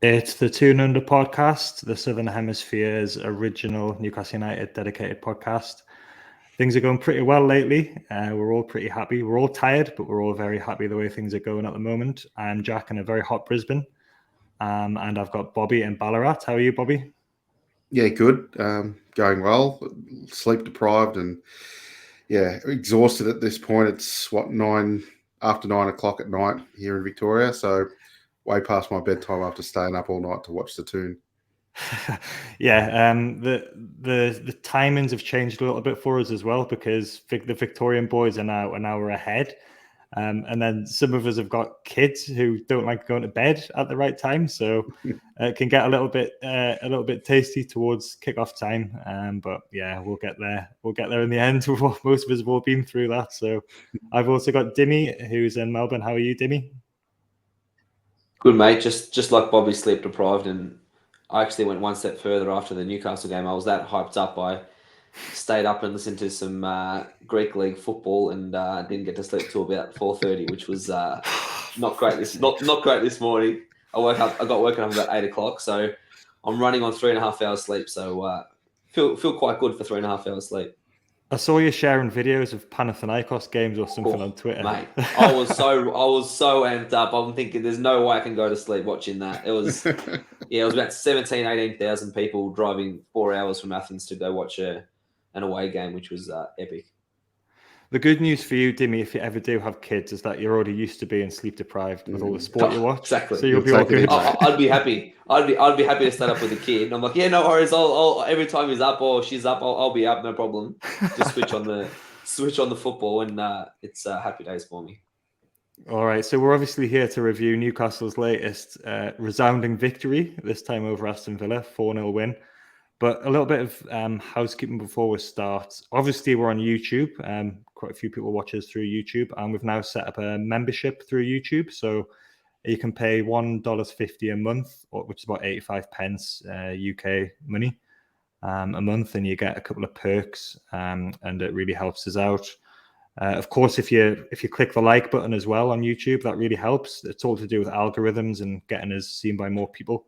It's the Toon podcast, the Southern Hemisphere's original Newcastle United dedicated podcast. Things are going pretty well lately. We're all pretty happy. We're all tired, but we're all very happy the way things are going at the moment. I'm Jack in a very hot Brisbane, and I've got Bobby in Ballarat. How are you, Bobby? Yeah, good. Going well. Sleep deprived and exhausted at this point. It's after 9 o'clock at night here in Victoria, so way past my bedtime after staying up all night to watch the Toon. The timings have changed a little bit for us as well because the Victorian boys are now an hour ahead. And then some of us have got kids who don't like going to bed at the right time, so it can get a little bit tasty towards kickoff time. But yeah, we'll get there. We'll get there in the end. Most of us have all been through that. So I've also got Dimi, who's in Melbourne. How are you, Dimi? Good, mate. Just like Bobby, sleep deprived, and I actually went one step further after the Newcastle game. I was that hyped up. I stayed up and listened to some Greek League football, and didn't get to sleep till about 4:30, which was not great. Not great this morning. I got woken up about 8 o'clock, so I'm running on 3.5 hours sleep. So feel quite good for 3.5 hours sleep. I saw you sharing videos of Panathinaikos games or something on Twitter. Mate, I was so amped up. I'm thinking there's no way I can go to sleep watching that. It was about 18,000 people driving 4 hours from Athens to go watch an away game, which was epic. The good news for you, Dimi, if you ever do have kids, is that you're already used to being sleep deprived with all the sport you watch. Exactly. So you'll be all good. I'd be happy. I'd be happy to stand up with a kid. I'm like, yeah, no worries. I'll every time he's up or she's up, I'll be up, no problem. Just switch on the football, and it's happy days for me. All right, so we're obviously here to review Newcastle's latest resounding victory, this time over Aston Villa, 4-0 win. But a little bit of housekeeping before we start. Obviously, we're on YouTube. Quite a few people watch us through YouTube, and we've now set up a membership through YouTube. So you can pay $1.50 a month, which is about 85 pence UK money a month, and you get a couple of perks, and it really helps us out. Of course, if you click the like button as well on YouTube, that really helps. It's all to do with algorithms and getting us seen by more people.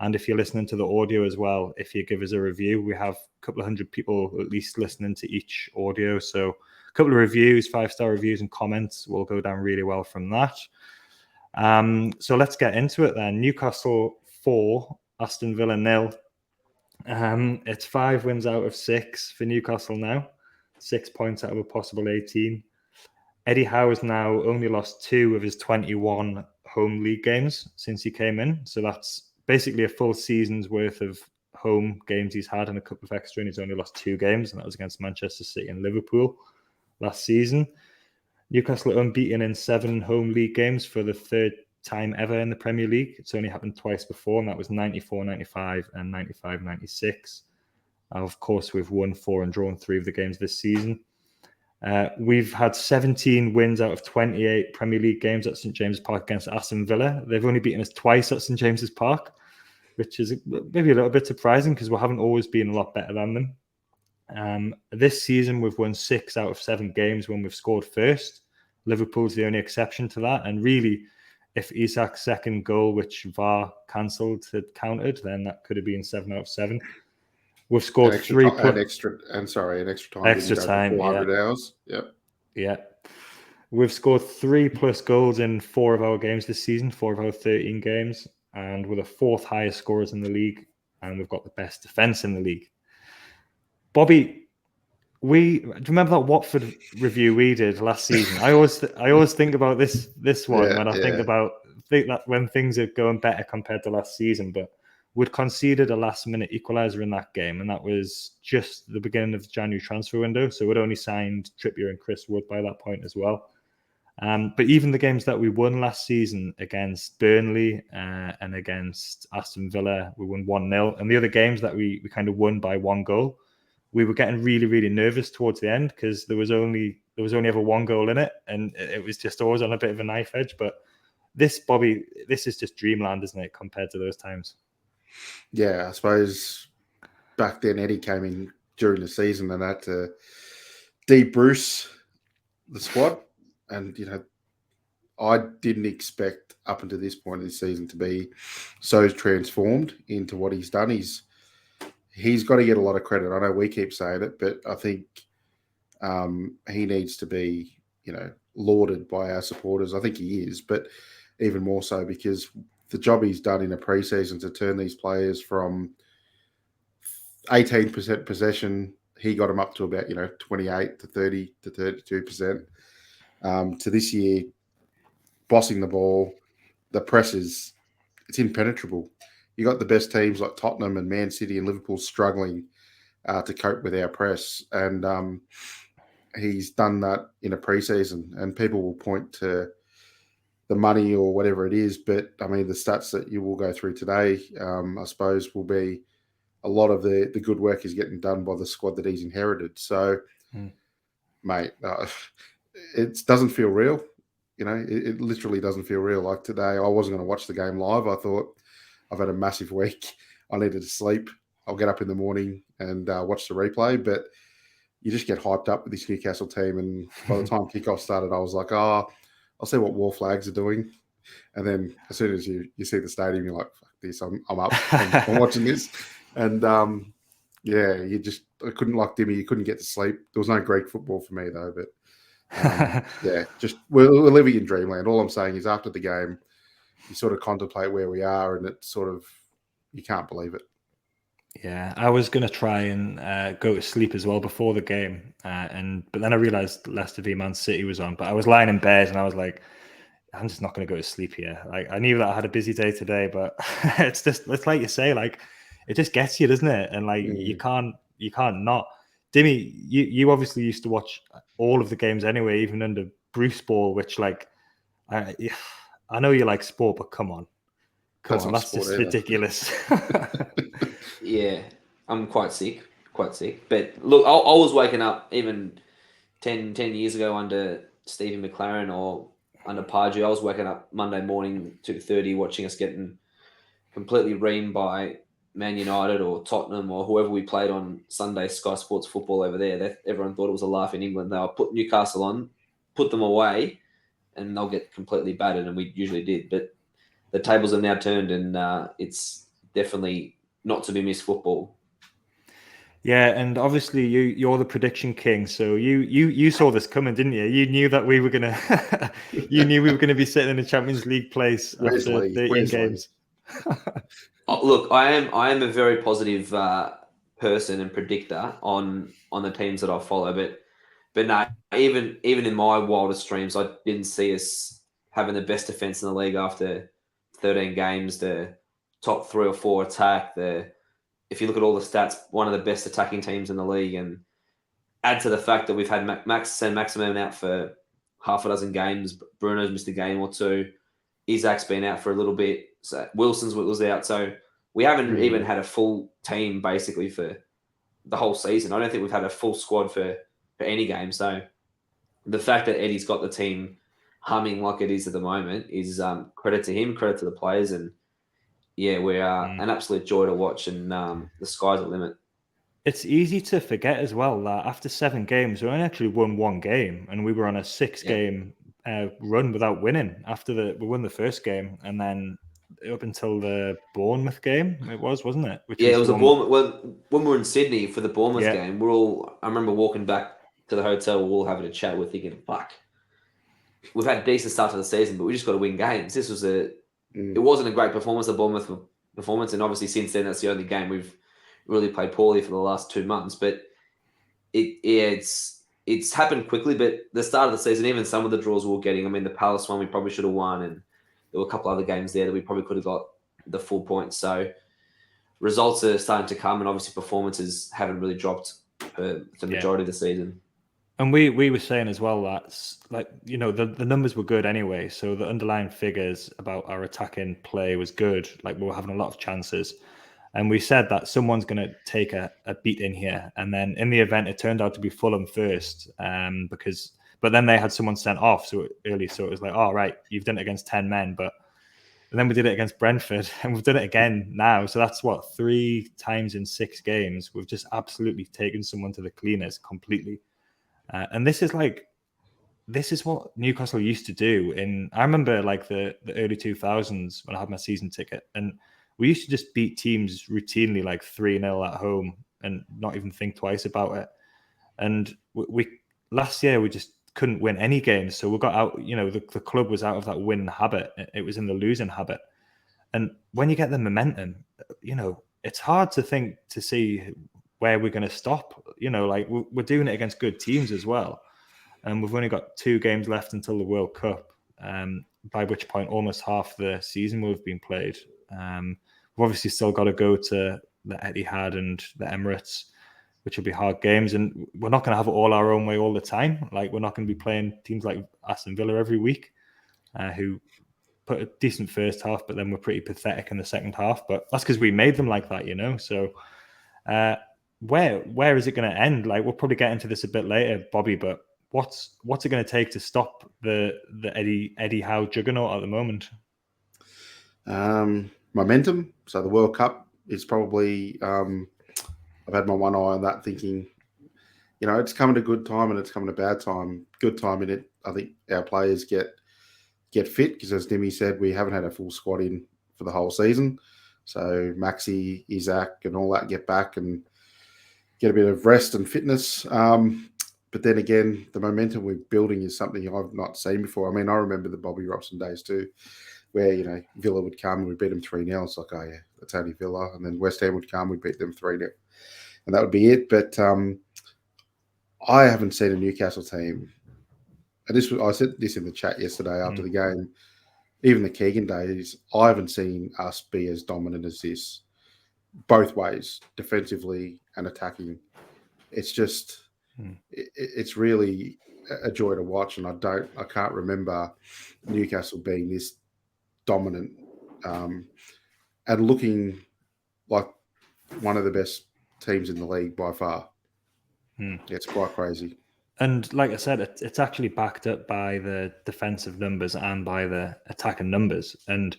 And if you're listening to the audio as well, if you give us a review, we have a couple of hundred people at least listening to each audio. So a couple of reviews, 5-star reviews and comments will go down really well from that. So let's get into it then. Newcastle 4, Aston Villa 0. It's 5 wins out of 6 for Newcastle now. 6 points out of a possible 18. Eddie Howe has now only lost 2 of his 21 home league games since he came in. So that's basically a full season's worth of home games he's had and a couple of extra, and he's only lost 2 games, and that was against Manchester City and Liverpool last season. Newcastle are unbeaten in 7 home league games for the 3rd time ever in the Premier League. It's only happened twice before, and that was 94-95 and 95-96. Of course, we've won 4 and drawn 3 of the games this season. We've had 17 wins out of 28 Premier League games at St James's Park against Aston Villa. They've only beaten us twice at St James's Park, which is maybe a little bit surprising because we haven't always been a lot better than them. This season, we've won 6 out of 7 games when we've scored first. Liverpool's the only exception to that. And really, if Isak's second goal, which VAR cancelled, had counted, then that could have been 7 out of 7. We've scored extra time. Extra time. 400 hours. Yep. Yeah. We've scored 3+ goals in 4 of our games this season, 4 of our 13 games, and we're the 4th highest scorers in the league, and we've got the best defense in the league. Bobby, do you remember that Watford review we did last season? I always think about this one when I think that when things are going better compared to last season, but we'd conceded a last-minute equaliser in that game, and that was just the beginning of the January transfer window, so we'd only signed Trippier and Chris Wood by that point as well. But even the games that we won last season against Burnley and against Aston Villa, we won 1-0, and the other games that we kind of won by 1 goal, we were getting really, really nervous towards the end because there was only ever 1 goal in it, and it was just always on a bit of a knife edge. But this, Bobby, this is just dreamland, isn't it, compared to those times? Yeah, I suppose back then Eddie came in during the season and had to debrief the squad. And, I didn't expect up until this point of the season to be so transformed into what he's done. He's got to get a lot of credit. I know we keep saying it, but I think he needs to be, lauded by our supporters. I think he is, but even more so because the job he's done in a preseason to turn these players from 18% possession, he got them up to about 28 to 30 to 32%. To this year, bossing the ball, the press it's impenetrable. You got the best teams like Tottenham and Man City and Liverpool struggling to cope with our press, and he's done that in a preseason. And people will point to the money or whatever it is, but I mean the stats that you will go through today, I suppose, will be a lot of the good work is getting done by the squad that he's inherited. So, mate, it doesn't feel real. It literally doesn't feel real. Like today, I wasn't going to watch the game live. I thought I've had a massive week. I needed to sleep. I'll get up in the morning and watch the replay. But you just get hyped up with this Newcastle team. And by the time kickoff started, I was like, I'll see what Wor Flags are doing. And then as soon as you see the stadium, you're like, fuck this, I'm up. I'm watching this. And I couldn't, like Dimi, you couldn't get to sleep. There was no Greek football for me though. But just we're living in dreamland. All I'm saying is after the game, you sort of contemplate where we are, and it's sort of, you can't believe it. Yeah, I was going to try and go to sleep as well before the game, but then I realised Leicester v Man City was on. But I was lying in bed and I was like, I'm just not going to go to sleep here. Like, I knew that I had a busy day today, but it's like you say, like it just gets you, doesn't it? And like you can't not. Dimi, you obviously used to watch all of the games anyway, even under Bruce Ball, which like I know you like sport, but come on, that's just ridiculous. Yeah, I'm quite sick. But look, I was waking up even 10 years ago under Stephen McLaren or under Pardew. I was waking up Monday morning 2:30 watching us getting completely reamed by Man United or Tottenham or whoever we played on Sunday Sky Sports football over there. Everyone thought it was a laugh in England. They'll put Newcastle on, put them away, and they'll get completely battered, and we usually did. But the tables have now turned, and it's definitely not to be missed football. Yeah, and obviously you're the prediction king, so you saw this coming, didn't you? You knew that we were gonna be sitting in a Champions League place after 13 games. Look, I am a very positive person and predictor on the teams that I follow, but no, even in my wildest dreams, I didn't see us having the best defense in the league after 13 games. The top 3 or 4 attack. If you look at all the stats, one of the best attacking teams in the league, and add to the fact that we've had Maximum out for half a dozen games. Bruno's missed a game or two. Isak's been out for a little bit. So Wilson's was out. So we haven't even had a full team basically for the whole season. I don't think we've had a full squad for any game. So the fact that Eddie's got the team humming like it is at the moment is credit to him, credit to the players, and yeah, we are an absolute joy to watch, and the sky's the limit. It's easy to forget as well that after 7 games, we only actually won 1 game, and we were on a 6-game run without winning. We won the first game, and then up until the Bournemouth game, wasn't it? It was a Bournemouth. When we were in Sydney for the Bournemouth game, I remember walking back to the hotel, we're all having a chat. We're thinking, fuck, we've had a decent start to the season, but we just got to win games. This was it wasn't a great performance, the Bournemouth performance, and obviously since then that's the only game we've really played poorly for the last 2 months. But it's happened quickly. But the start of the season, even some of the draws we were getting, I mean, the Palace one we probably should have won, and there were a couple other games there that we probably could have got the full points. So results are starting to come, and obviously performances haven't really dropped for the majority of the season. And we were saying as well that, like, the numbers were good anyway. So the underlying figures about our attacking play was good. Like, we were having a lot of chances. And we said that someone's going to take a beat in here. And then in the event, it turned out to be Fulham first, but then they had someone sent off so early. So it was like, all right, you've done it against 10 men. And then we did it against Brentford, and we've done it again now. So that's 3 times in 6 games. We've just absolutely taken someone to the cleaners completely. And this is like this is what Newcastle used to do. I remember like the early 2000s when I had my season ticket, and we used to just beat teams routinely like 3-0 at home and not even think twice about it. And we last year we just couldn't win any games, so we got out. The club was out of that win habit; it was in the losing habit. And when you get the momentum, it's hard to see where we're going to stop. Like we're doing it against good teams as well, and we've only got 2 games left until the World Cup. By which point, almost half the season will have been played. We've obviously still got to go to the Etihad and the Emirates, which will be hard games, and we're not going to have it all our own way all the time. Like we're not going to be playing teams like Aston Villa every week, who put a decent first half, but then we're pretty pathetic in the second half. But that's because we made them like that, So where is it going to end? Like we'll probably get into this a bit later, Bobby. But what's it going to take to stop the Eddie Howe juggernaut at the moment? Momentum. So the World Cup is probably. I've had my one eye on that, thinking, it's coming a good time and it's coming a bad time. Good time in it. I think our players get fit because, as Dimi said, we haven't had a full squad in for the whole season. So Maxi, Isaac, and all that get back and get a bit of rest and fitness. But then again, the momentum we're building is something I've not seen before. I mean, I remember the Bobby Robson days too, where, Villa would come and we beat them 3-0. It's like, oh yeah, that's only Villa. And then West Ham would come, we beat them 3-0. And that would be it. But I haven't seen a Newcastle team. And I said this in the chat yesterday after the game. Even the Keegan days, I haven't seen us be as dominant as this, both ways, defensively and attacking. It's just, it's really a joy to watch. And I can't remember Newcastle being this dominant and looking like one of the best teams in the league by far. It's quite crazy. And like I said, it's actually backed up by the defensive numbers and by the attacking numbers. And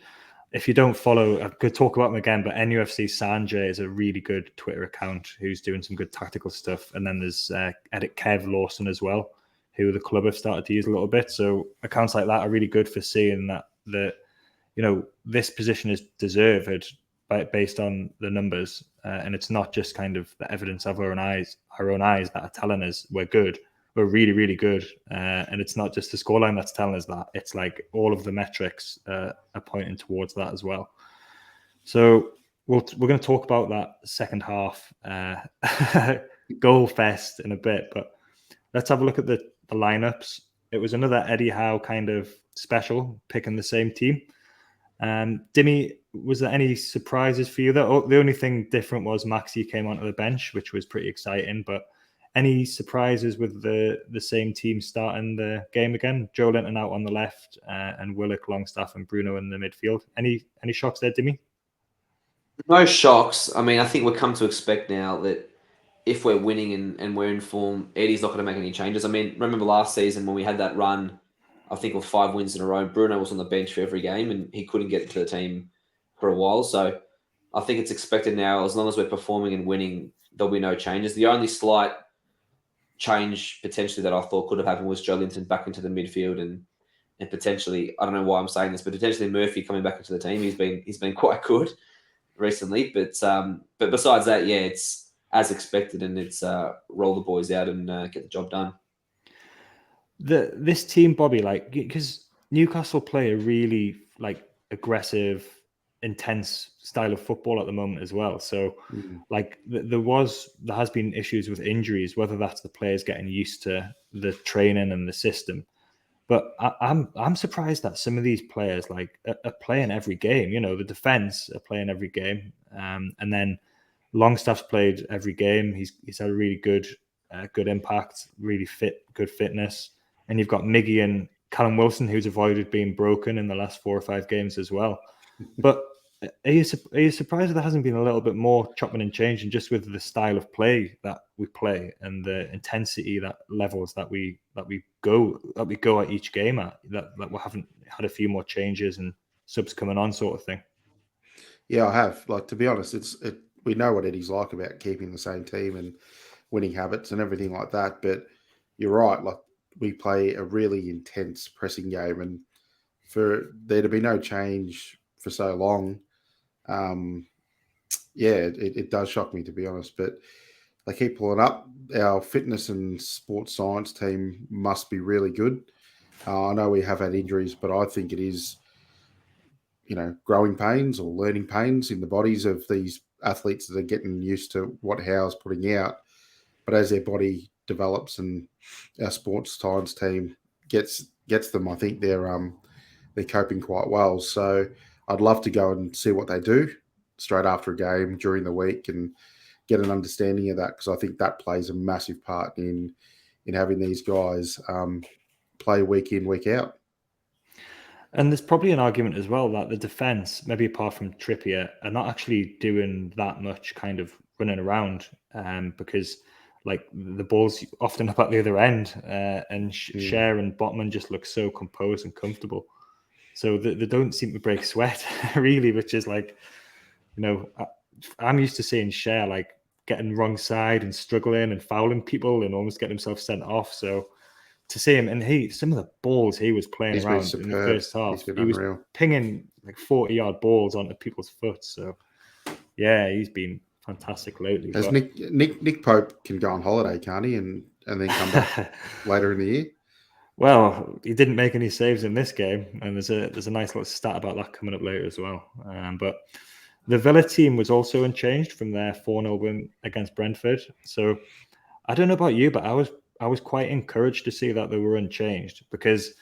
if you don't follow, I could talk about them again, but NUFC Sanjay is a really good Twitter account who's doing some good tactical stuff. And then there's Edit Kev Lawson as well, who the club have started to use a little bit. So accounts like that are really good for seeing that this position is deserved based on the numbers. And it's not just kind of the evidence of our own eyes that are telling us we're good. We're really, really good. And it's not just the scoreline that's telling us that. It's like all of the metrics are pointing towards that as well. So we're going to talk about that second half goal fest in a bit. But let's have a look at the lineups. It was another Eddie Howe kind of special, picking the same team. Dimi, was there any surprises for you? The only thing different was Maxi came onto the bench, which was pretty exciting. But any surprises with the same team starting the game again? Joe Linton out on the left and Willock, Longstaff and Bruno in the midfield. Any shocks there, Dimi? No shocks. I mean, I think we've come to expect now that if we're winning and we're in form, Eddie's not going to make any changes. I mean, remember last season when we had that run, I think of 5 wins in a row, Bruno was on the bench for every game and he couldn't get to the team for a while. So I think it's expected now, as long as we're performing and winning, there'll be no changes. The only slight change potentially that I thought could have happened was Joe Linton back into the midfield and potentially, I don't know why I'm saying this, but potentially Murphy coming back into the team. He's been quite good recently, but besides that, yeah, it's as expected, and it's roll the boys out and get the job done. This team, Bobby, like, because Newcastle play a really like aggressive, intense style of football at the moment as well. So like there has been issues with injuries, whether that's the players getting used to the training and the system. But I'm surprised that some of these players like are playing every game. The defense are playing every game, and then Longstaff's played every game. He's had a really good impact, really good fitness. And you've got Miggy and Callum Wilson, who's avoided being broken in the last 4 or 5 games as well. But are you surprised that there hasn't been a little bit more chopping and changing just with the style of play that we play and the intensity levels that we go at each game at, that we haven't had a few more changes and subs coming on sort of thing? Yeah, I have. Like, to be honest, we know what Eddie's like about keeping the same team and winning habits and everything like that. But you're right. Like, we play a really intense pressing game, and for there to be no change for so long, it does shock me, to be honest. But they keep pulling up. Our fitness and sports science team must be really good. I know we have had injuries, but I think it is, growing pains or learning pains in the bodies of these athletes that are getting used to what Howe's putting out. But as their body develops and our sports science team gets them, I think they're coping quite well. So I'd love to go and see what they do straight after a game during the week and get an understanding of that, because I think that plays a massive part in having these guys play week in, week out. And there's probably an argument as well that the defense, maybe apart from Trippier, are not actually doing that much kind of running around, because like the ball's often up at the other end, and Cher and Botman just look so composed and comfortable. So they don't seem to break sweat really, which is like, I'm used to seeing Cher like getting wrong side and struggling and fouling people and almost getting himself sent off. So to see him, and some of the balls he was playing around in the first half, he was pinging like 40-yard balls onto people's foot. So yeah, he's been fantastic lately. As Nick Pope can go on holiday, can't he, and then come back later in the year? Well, he didn't make any saves in this game, and there's a nice little stat about that coming up later as well. But the Villa team was also unchanged from their 4-0 win against Brentford. So I don't know about you, but I was quite encouraged to see that they were unchanged, because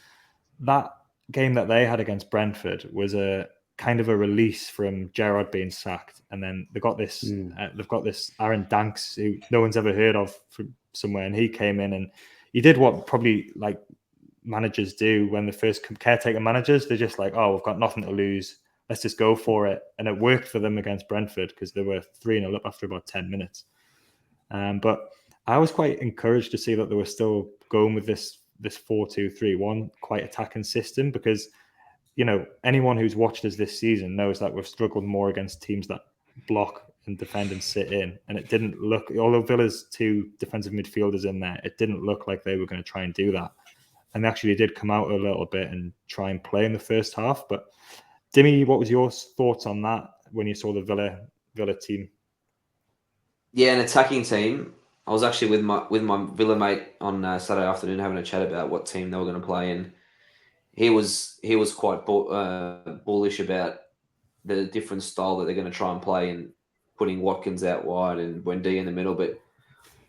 that game that they had against Brentford was a kind of a release from Gerrard being sacked, and then they've got this Aaron Danks, who no one's ever heard of, from somewhere, and he came in and he did what probably like managers do when the first caretaker managers, they're just like, oh, we've got nothing to lose, let's just go for it. And it worked for them against Brentford, because they were 3-0 up after about 10 minutes. But I was quite encouraged to see that they were still going with this 4-2-3-1 quite attacking system, because anyone who's watched us this season knows that we've struggled more against teams that block and defend and sit in. And it didn't look, although Villa's 2 defensive midfielders in there, it didn't look like they were going to try and do that. And they actually did come out a little bit and try and play in the first half. But Dimi, what was your thoughts on that when you saw the Villa team? Yeah, an attacking team. I was actually with my Villa mate on Saturday afternoon having a chat about what team they were going to play, and he was quite bullish about the different style that they're going to try and play, and putting Watkins out wide and Wendy in the middle. But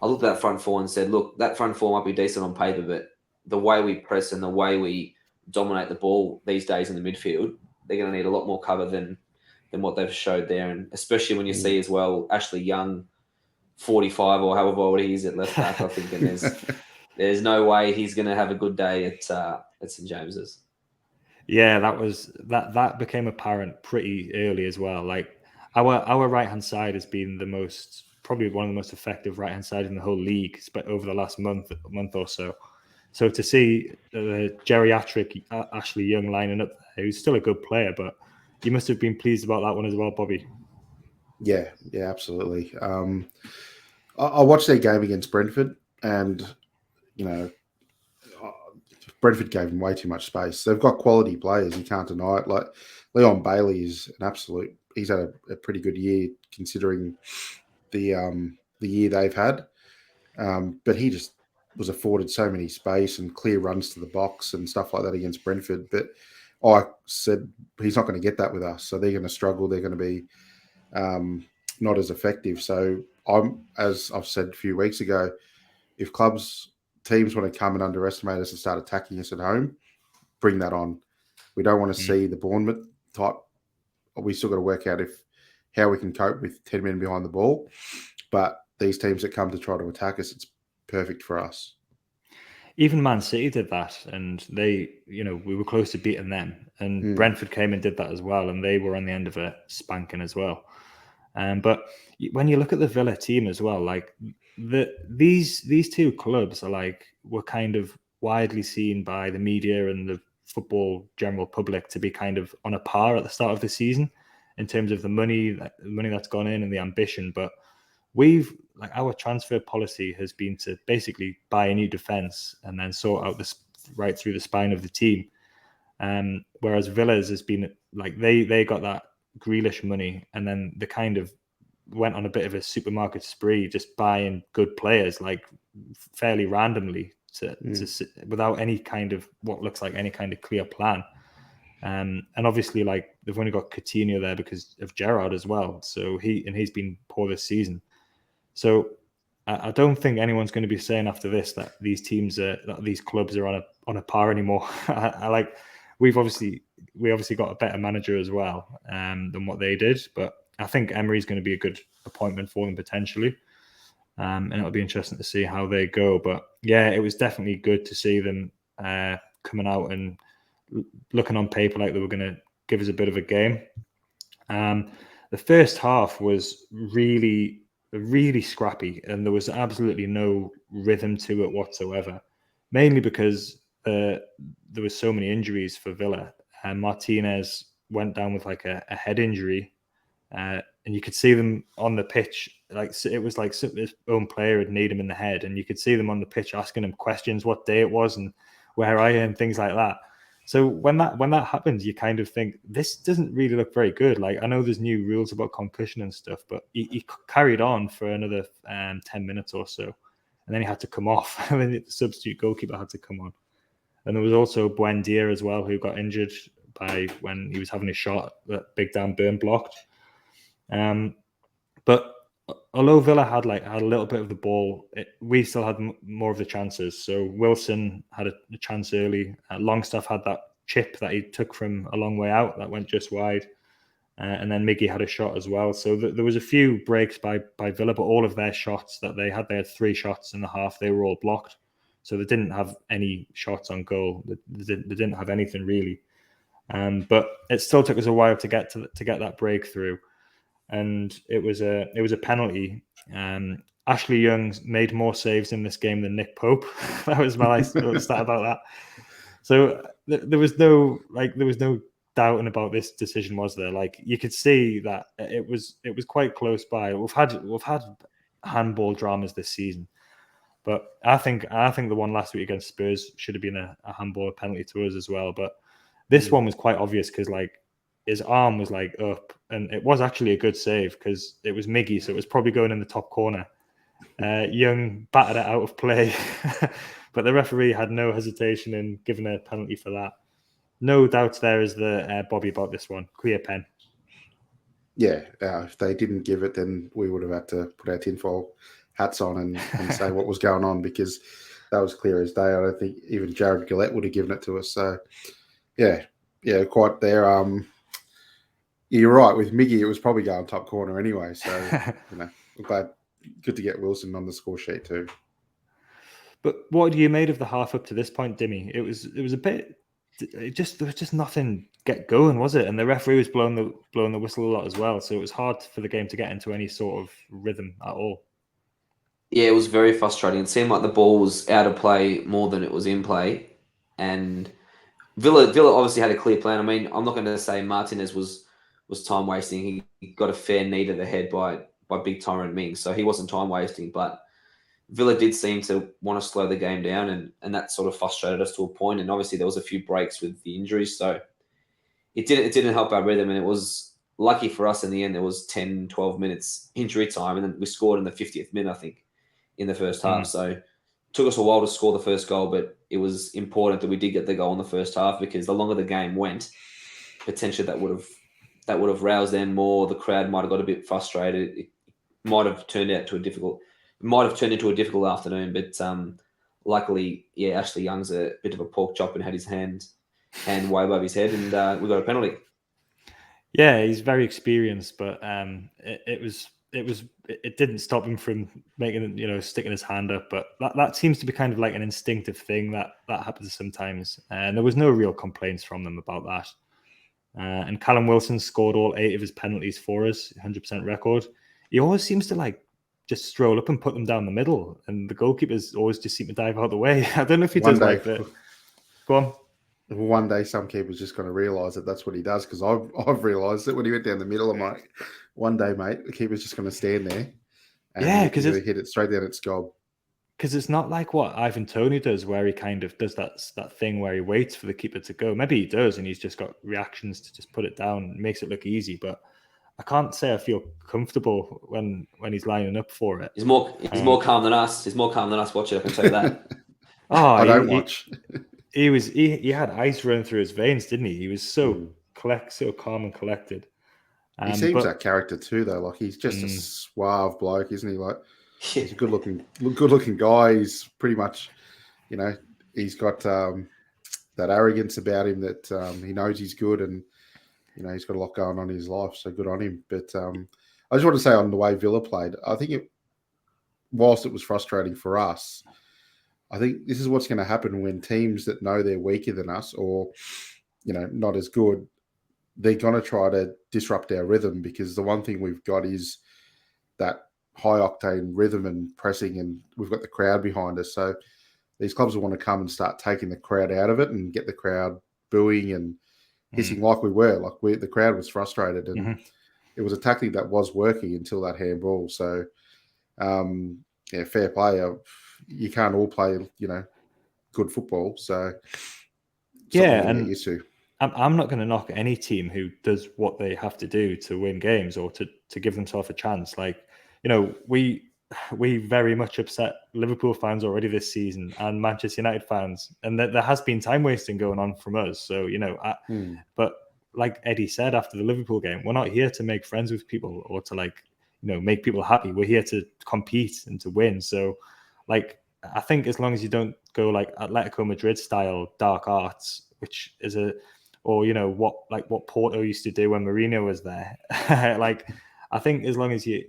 I looked at that front four and said, look, that front four might be decent on paper, but the way we press and the way we dominate the ball these days in the midfield, they're going to need a lot more cover than what they've showed there. And especially when you see as well Ashley Young, 45 or however old he is at left back, I think, and there's no way he's going to have a good day at St James's. Yeah, that became apparent pretty early as well. Like our right hand side has been probably one of the most effective right hand side in the whole league, but over the last month or so. So to see the geriatric Ashley Young lining up there, who's still a good player, but you must have been pleased about that one as well, Bobby. Yeah, absolutely. I watched their game against Brentford, and Brentford gave them way too much space. They've got quality players, you can't deny it. Like Leon Bailey is an absolute. He's had a pretty good year considering the year they've had, but he just was afforded so many space and clear runs to the box and stuff like that against Brentford. But I said he's not going to get that with us, so they're going to struggle. They're going to be not as effective. So as I've said a few weeks ago, if teams want to come and underestimate us and start attacking us at home, bring that on. We don't want to see the Bournemouth type. We still got to work out how we can cope with 10 men behind the ball. But these teams that come to try to attack us, it's perfect for us. Even Man City did that, and we were close to beating them. And Brentford came and did that as well, and they were on the end of a spanking as well. But when you look at the Villa team as well, like these 2 clubs were kind of widely seen by the media and the football general public to be kind of on a par at the start of the season in terms of the money that's gone in and the ambition. But our transfer policy has been to basically buy a new defence and then sort out this right through the spine of the team. Whereas Villa's has been like they got that Grealish money and then they kind of went on a bit of a supermarket spree, just buying good players like fairly randomly to without any kind of what looks like any kind of clear plan. And obviously, like they've only got Coutinho there because of Gerrard as well. So he's been poor this season. So I don't think anyone's going to be saying after this that these clubs are on a par anymore. We obviously got a better manager as well than what they did, but I think Emery's going to be a good appointment for them potentially. And it'll be interesting to see how they go. But yeah, it was definitely good to see them coming out and looking on paper like they were going to give us a bit of a game. The first half was really, really scrappy, and there was absolutely no rhythm to it whatsoever. Mainly because there was so many injuries for Villa. Martinez went down with like a head injury, and you could see them on the pitch. Like it was like his own player had kneed him in the head, and you could see them on the pitch asking him questions, what day it was, and where are you, and things like that. So when that happens, you kind of think this doesn't really look very good. Like I know there's new rules about concussion and stuff, but he carried on for another 10 minutes or so, and then he had to come off. And then the substitute goalkeeper had to come on. And there was also Buendia as well, who got injured when he was having a shot that Big Dan Burn blocked. But although Villa had a little bit of the ball, we still had more of the chances. So Wilson had a chance early. Longstaff had that chip that he took from a long way out that went just wide. And then Miggy had a shot as well. So there was a few breaks by Villa, but all of their shots that they had 3 shots in the half. They were all blocked. So they didn't have any shots on goal. They didn't have anything really. But it still took us a while to get that breakthrough. And it was a penalty. Ashley Young made more saves in this game than Nick Pope. That was my stat about that. So there was no doubting about this decision, was there? Like you could see that it was quite close by. We've had handball dramas this season, but I think the one last week against Spurs should have been a handball penalty to us as well. But this one was quite obvious because like his arm was like up, and it was actually a good save because it was Miggy, so it was probably going in the top corner. Young battered it out of play, but the referee had no hesitation in giving a penalty for that. No doubts there is the Bobby about this one. Clear pen. Yeah, if they didn't give it, then we would have had to put our tinfoil hats on and say what was going on because that was clear as day. I don't think even Jared Gillette would have given it to us. So, yeah, quite there. You're right. With Miggy, it was probably going top corner anyway. So, I'm glad. Good to get Wilson on the score sheet too. But what you made of the half up to this point, Dimi? It was a bit. There was just nothing get going, was it? And the referee was blowing the whistle a lot as well. So it was hard for the game to get into any sort of rhythm at all. Yeah, it was very frustrating. It seemed like the ball was out of play more than it was in play, and Villa obviously had a clear plan. I mean, I'm not going to say Martinez was time wasting. He got a fair knee to the head by big Tyrone Mings, so he wasn't time wasting. But Villa did seem to want to slow the game down, and that sort of frustrated us to a point. And obviously there was a few breaks with the injuries, so it didn't help our rhythm. And it was lucky for us in the end. There was 10, 12 minutes injury time, and then we scored in the 50th minute, I think, in the first half. So it took us a while to score the first goal, but it was important that we did get the goal in the first half because the longer the game went, potentially that would have roused them more. The crowd might have got a bit frustrated. It might have turned into a difficult afternoon. But luckily, Ashley Young's a bit of a pork chop and had his hand way above his head, and we got a penalty. Yeah, he's very experienced, but it didn't stop him from making sticking his hand up. But that seems to be kind of like an instinctive thing that happens sometimes, and there was no real complaints from them about that. And Callum Wilson scored all 8 of his penalties for us, 100% record. He always seems to just stroll up and put them down the middle, and the goalkeepers always just seem to dive out of the way. I don't know if he does like that. Go on. One day, some keeper's just going to realise that that's what he does because I've realised that when he went down the middle, I'm like, one day, mate, the keeper's just going to stand there and Yeah, he's because going to hit it straight down its gob. Because it's not like what Ivan Toney does, where he kind of does that thing where he waits for the keeper to go. Maybe he does, and he's just got reactions to just put it down, makes it look easy. But I can't say I feel comfortable when he's lining up for it. He's more calm than us. He's more calm than us. Watch it, I can tell you that. I don't watch. He had ice running through his veins, didn't he? He was so so calm and collected. He seems that character too, though. Like he's just a suave bloke, isn't he? Like he's a good looking guy. He's pretty much, he's got that arrogance about him that he knows he's good, and he's got a lot going on in his life. So good on him. But I just want to say on the way Villa played, I think whilst it was frustrating for us, I think this is what's going to happen when teams that know they're weaker than us or not as good, they're going to try to disrupt our rhythm, because the one thing we've got is that high octane rhythm and pressing, and we've got the crowd behind us. So these clubs will want to come and start taking the crowd out of it and get the crowd booing and hissing like we were. Like the crowd was frustrated, and it was a tactic that was working until that handball. So, fair play. You can't all play, good football. So, and used to. I'm not going to knock any team who does what they have to do to win games or to give themselves a chance. Like, we very much upset Liverpool fans already this season and Manchester United fans, and there has been time wasting going on from us. So, but like Eddie said after the Liverpool game, we're not here to make friends with people or to make people happy. We're here to compete and to win. So, I think as long as you don't go like Atletico Madrid style dark arts, which is what Porto used to do when Mourinho was there. I think as long as you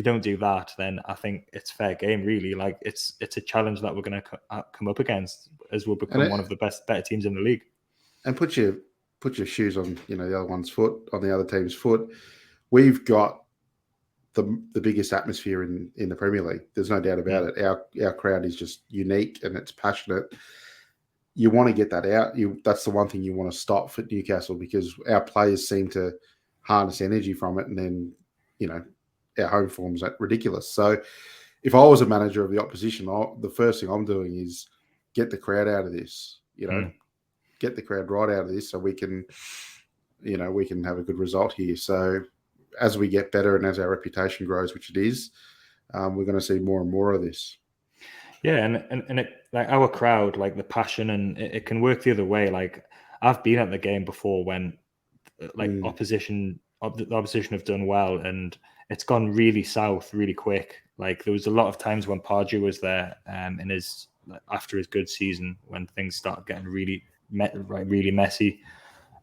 don't do that, then I think it's fair game. Really, it's a challenge that we're going to come up against as we'll become one of the better teams in the league. And put your shoes on the other one's foot, on the other team's foot. We've got the biggest atmosphere in the Premier League. There's no doubt about it. Our crowd is just unique and it's passionate. You want to get that out. That's the one thing you want to stop for Newcastle, because our players seem to harness energy from it, and then our home form's ridiculous. So if I was a manager of the opposition, the first thing I'm doing is get the crowd out of this. Get the crowd right out of this, so we can have a good result here. So as we get better and as our reputation grows, which it is, we're going to see more and more of this. Yeah, and it, our crowd, the passion, and it can work the other way. I've been at the game before when the opposition have done well, and it's gone really south really quick. There was a lot of times when Pardew was there, after his good season, when things started getting really messy.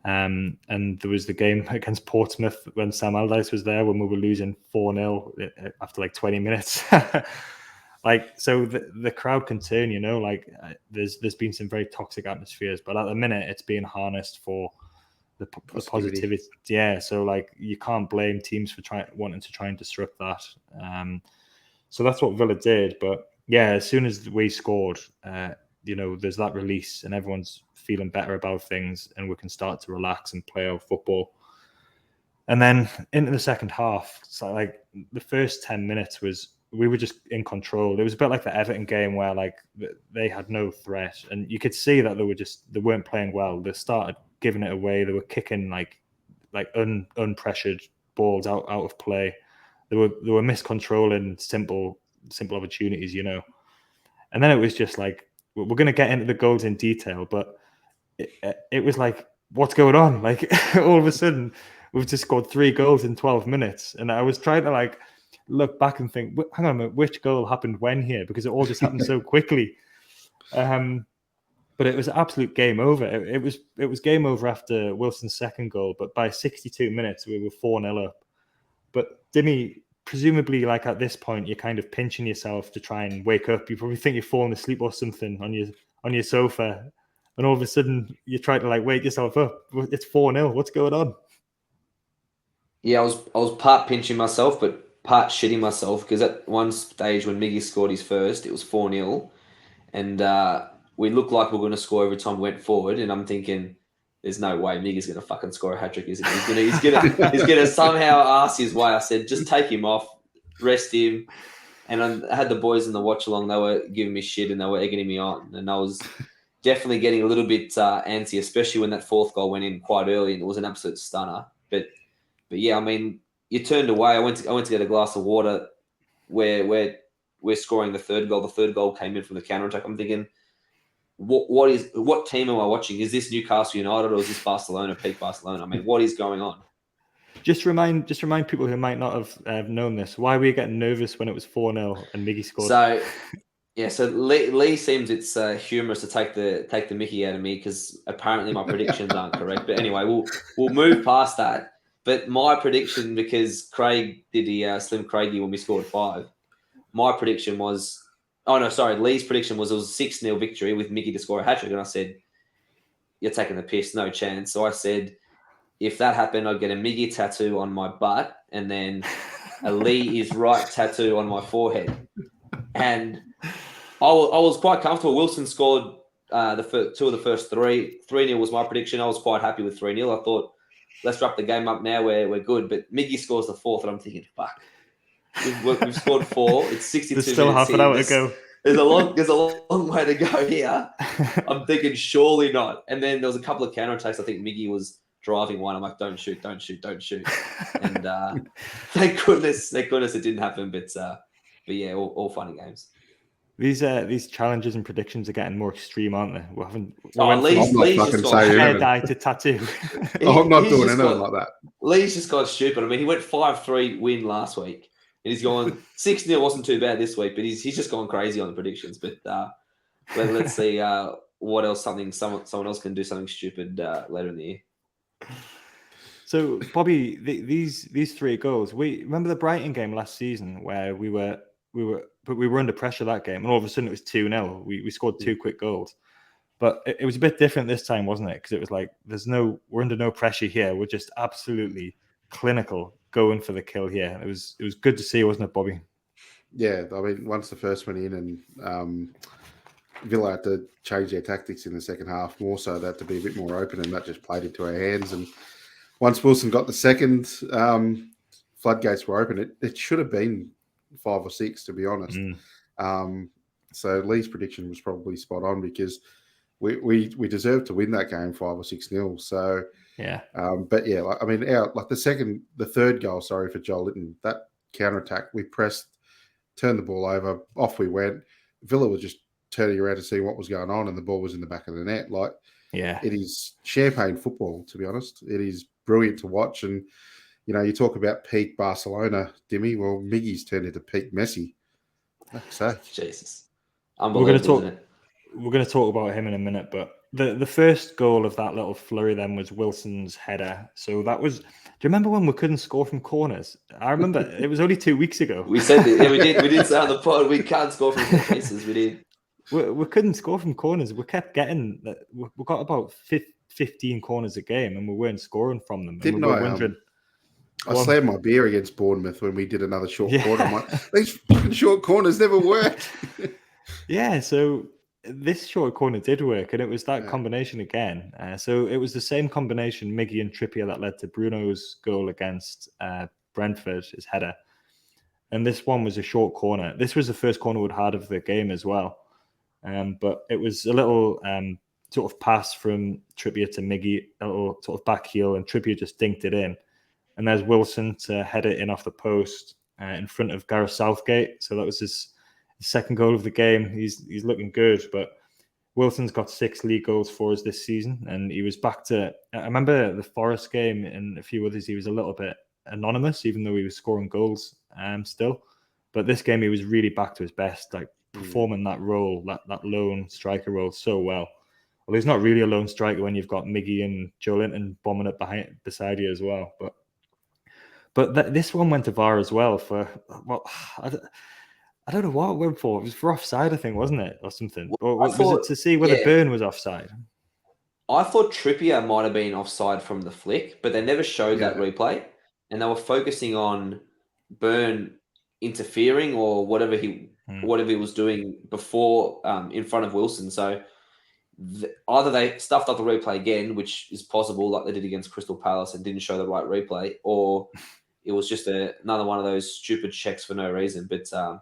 And there was the game against Portsmouth when Sam Allardyce was there, when we were losing 4-0 after 20 minutes. So the crowd can turn, there's been some very toxic atmospheres, but at the minute it's being harnessed for the positivity. Yeah. So you can't blame teams for wanting to try and disrupt that. So that's what Villa did. But yeah, as soon as we scored, there's that release and everyone's feeling better about things, and we can start to relax and play our football. And then into the second half, so the first 10 minutes we were just in control. It was a bit like the Everton game where they had no threat, and you could see that they weren't playing well. They started giving it away. They were kicking unpressured balls out of play. They were miscontrolling simple opportunities, And then it was just we're going to get into the goals in detail, but it was what's going on? All of a sudden, we've just scored 3 goals in 12 minutes, and I was trying to look back and think, hang on a minute, which goal happened when here? Because it all just happened so quickly. But it was absolute game over. It was game over after Wilson's second goal, but by 62 minutes we were 4-0 up. But Dimi, presumably at this point you're kind of pinching yourself to try and wake up. You probably think you're falling asleep or something on your sofa, and all of a sudden you try to wake yourself up. It's 4-0. What's going on? Yeah, I was part pinching myself, but part shitting myself, because at one stage when Miggy scored his first, it was 4-0, and we looked like we were going to score every time we went forward, and I'm thinking, there's no way Miggy's going to fucking score a hat-trick, is he? He's going to somehow arse his way. I said, just take him off. rest him. And I had the boys in the watch along. They were giving me shit and they were egging me on. And I was definitely getting a little bit antsy, especially when that fourth goal went in quite early and it was an absolute stunner. But yeah, I mean, you turned away. I went to get a glass of water where we're scoring the third goal. The third goal came in from the counter-attack. I'm thinking, what team am I watching? Is this Newcastle United or is this Barcelona, peak Barcelona? I mean, what is going on? Just remind people who might not have known this. Why were you getting nervous when it was 4-0 and Miggy scored? So Lee seems it's humorous to take the Mickey out of me because apparently my predictions aren't correct. But anyway, we'll move past that. But my prediction, because Craig did the Slim Craigie when we scored 5, my prediction was, Lee's prediction was it was a 6-0 victory with Mickey to score a hat-trick. And I said, you're taking the piss, no chance. So I said, if that happened, I'd get a Miggy tattoo on my butt and then a Lee is right tattoo on my forehead. And I was quite comfortable. Wilson scored two of the first 3. 3-0 was my prediction. I was quite happy with 3-0. I thought, let's wrap the game up now. We're good. But Miggy scores the 4th, and I'm thinking, fuck. We've scored 4. It's 62 minutes. There's still half an hour to go. There's a long way to go here. I'm thinking, surely not. And then there was a couple of counterattacks. I think Miggy was driving one. I'm like, don't shoot. And thank goodness it didn't happen. But yeah, all fun and games. These challenges and predictions are getting more extreme, aren't they? Lee's just gone hair dye to tattoo. I'm not doing anything like that. Lee's just gone stupid. I mean, he went 5-3 win last week, and he's going 6-0 wasn't too bad this week, but he's just gone crazy on the predictions. But let's see what else. Someone else can do something stupid later in the year. So, Bobby, these 3 goals. We remember the Brighton game last season where we were under pressure that game, and all of a sudden it was 2-0. We scored 2 quick goals, but it was a bit different this time, wasn't it? Because it was like we're under no pressure here. We're just absolutely clinical, going for the kill here. It was good to see, wasn't it, Bobby? Yeah, I mean, once the first went in, and Villa had to change their tactics in the second half more, so they had to be a bit more open, and that just played into our hands. And once Wilson got the second, floodgates were open. It should have been 5 or 6, to be honest. So Lee's prediction was probably spot on because we deserved to win that game 5 or 6-0. So yeah, but yeah, the third goal. Sorry for Joel Litton. That counter attack, we pressed, turned the ball over, off we went. Villa was just turning around to see what was going on, and the ball was in the back of the net. It is champagne football, to be honest. It is brilliant to watch, and you talk about peak Barcelona, Dimi. Well, Miggy's turned into peak Messi. So Jesus, unbelievable. We're going to talk about him in a minute, but the first goal of that little flurry then was Wilson's header. So that was. Do you remember when we couldn't score from corners? I remember it was only 2 weeks ago. We said it. Yeah, we did. We did say on the pod we can't score from set pieces. We did. We couldn't score from corners. We kept getting. We got about 15 corners a game, and we weren't scoring from them. Didn't I slammed my beer against Bournemouth when we did another short corner. I'm like, these fucking short corners never worked. Yeah, so this short corner did work, and it was that combination again. So it was the same combination, Miggy and Trippier, that led to Bruno's goal against Brentford, his header. And this one was a short corner. This was the first corner we'd had of the game as well. But it was a little sort of pass from Trippier to Miggy, a little sort of back heel, and Trippier just dinked it in. And there's Wilson to head it in off the post in front of Gareth Southgate. So that was his second goal of the game. He's looking good, but Wilson's got 6 league goals for us this season, and he was back to. I remember the Forest game and a few others. He was a little bit anonymous, even though he was scoring goals still. But this game, he was really back to his best, like performing that role, that lone striker role so well. Well, he's not really a lone striker when you've got Miggy and Joe Linton bombing it beside you as well, But this one went to VAR as well for, I don't know what it went for. It was for offside, I think, wasn't it? Or something. Or was it to see whether Burn was offside? I thought Trippier might have been offside from the flick, but they never showed that replay. And they were focusing on Burn interfering or whatever he was doing before in front of Wilson. So either they stuffed up the replay again, which is possible, like they did against Crystal Palace, and didn't show the right replay, or it was just another one of those stupid checks for no reason. But yeah,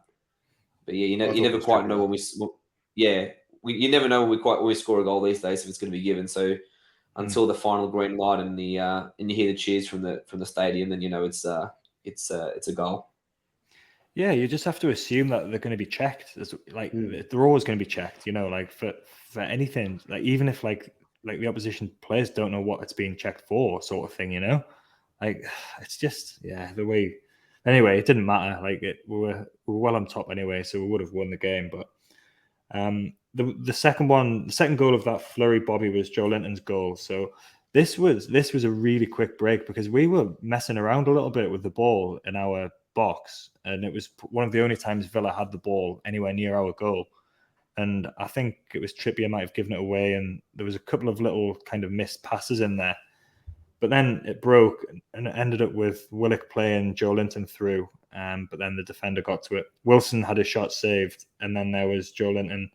you thought never it was quite know tricky. you never know when we score a goal these days if it's going to be given. So until the final green light and you hear the cheers from the stadium, then you know it's a goal. Yeah, you just have to assume that they're going to be checked. They're always going to be checked, like for anything. Like even if like the opposition players don't know what it's being checked for, sort of thing. Like it's just the way. Anyway, it didn't matter. Like we were well on top anyway, so we would have won the game. But the second goal of that flurry, Bobby, was Joe Linton's goal. So this was a really quick break because we were messing around a little bit with the ball in our box, and it was one of the only times Villa had the ball anywhere near our goal. And I think it was Trippier might have given it away, and there was a couple of little kind of missed passes in there. But then it broke, and it ended up with Willock playing Joe Linton through. But then the defender got to it. Wilson had his shot saved, and then there was Joe Linton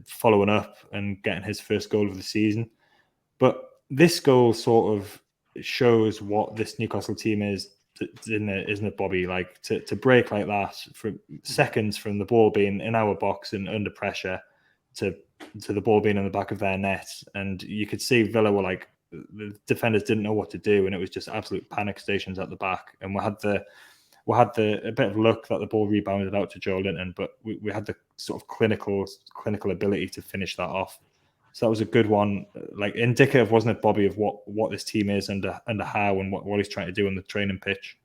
following up and getting his first goal of the season. But this goal sort of shows what this Newcastle team is, isn't it, Bobby? Like to break like that for seconds from the ball being in our box and under pressure to the ball being in the back of their net, and you could see Villa were like, the defenders didn't know what to do, and it was just absolute panic stations at the back. And we had a bit of luck that the ball rebounded out to Joe Linton, but we had the sort of clinical ability to finish that off. So that was a good one, like indicative, wasn't it, Bobby, of what this team is and how and what he's trying to do on the training pitch.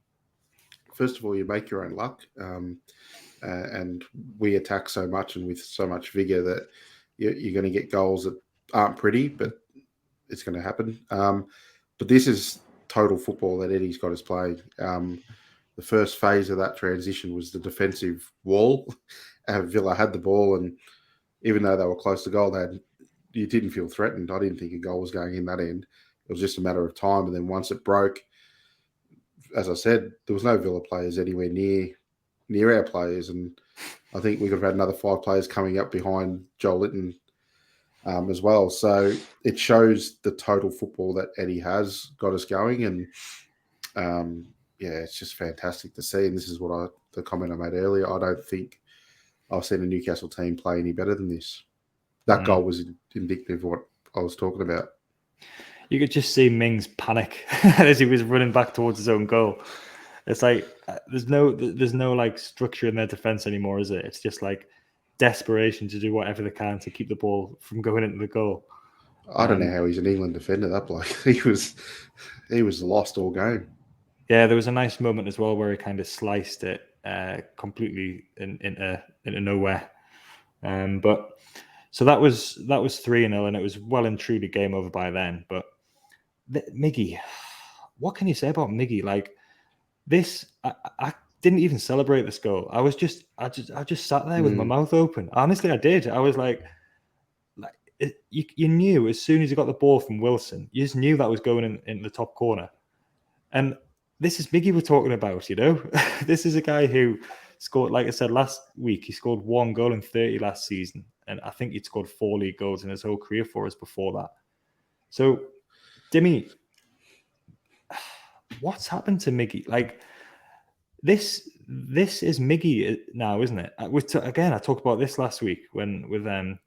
First of all, you make your own luck, and we attack so much and with so much vigor that you're going to get goals that aren't pretty, but it's going to happen. But this is total football that Eddie's got us playing. The first phase of that transition was the defensive wall. Villa had the ball, and even though they were close to goal, you didn't feel threatened. I didn't think a goal was going in that end. It was just a matter of time. And then once it broke, as I said, there was no Villa players anywhere near our players. And I think we could have had another 5 players coming up behind Joel Linton as well. So it shows the total football that Eddie has got us going. And it's just fantastic to see. And this is the comment I made earlier. I don't think I've seen a Newcastle team play any better than this. That goal was indicative of what I was talking about. You could just see Mings panic as he was running back towards his own goal. It's like there's no like structure in their defense anymore, is it? It's just like desperation to do whatever they can to keep the ball from going into the goal. I don't know how he's an England defender. That bloke, he was lost all game. Yeah, there was a nice moment as well where he kind of sliced it completely into nowhere. But so that was 3-0, and it was well and truly game over by then. But Miggy, what can you say about Miggy? Like this, I didn't even celebrate this goal. I just sat there with my mouth open. Honestly, I did. I was like you knew as soon as you got the ball from Wilson, you just knew that was going in the top corner. And this is Miggy we're talking about, This is a guy who scored, like I said last week, he scored 1 goal in 30 last season. And I think he'd scored 4 league goals in his whole career for us before that. So, Dimi, what's happened to Miggy? Like, this is Miggy now, isn't it? Again, I talked about this last week with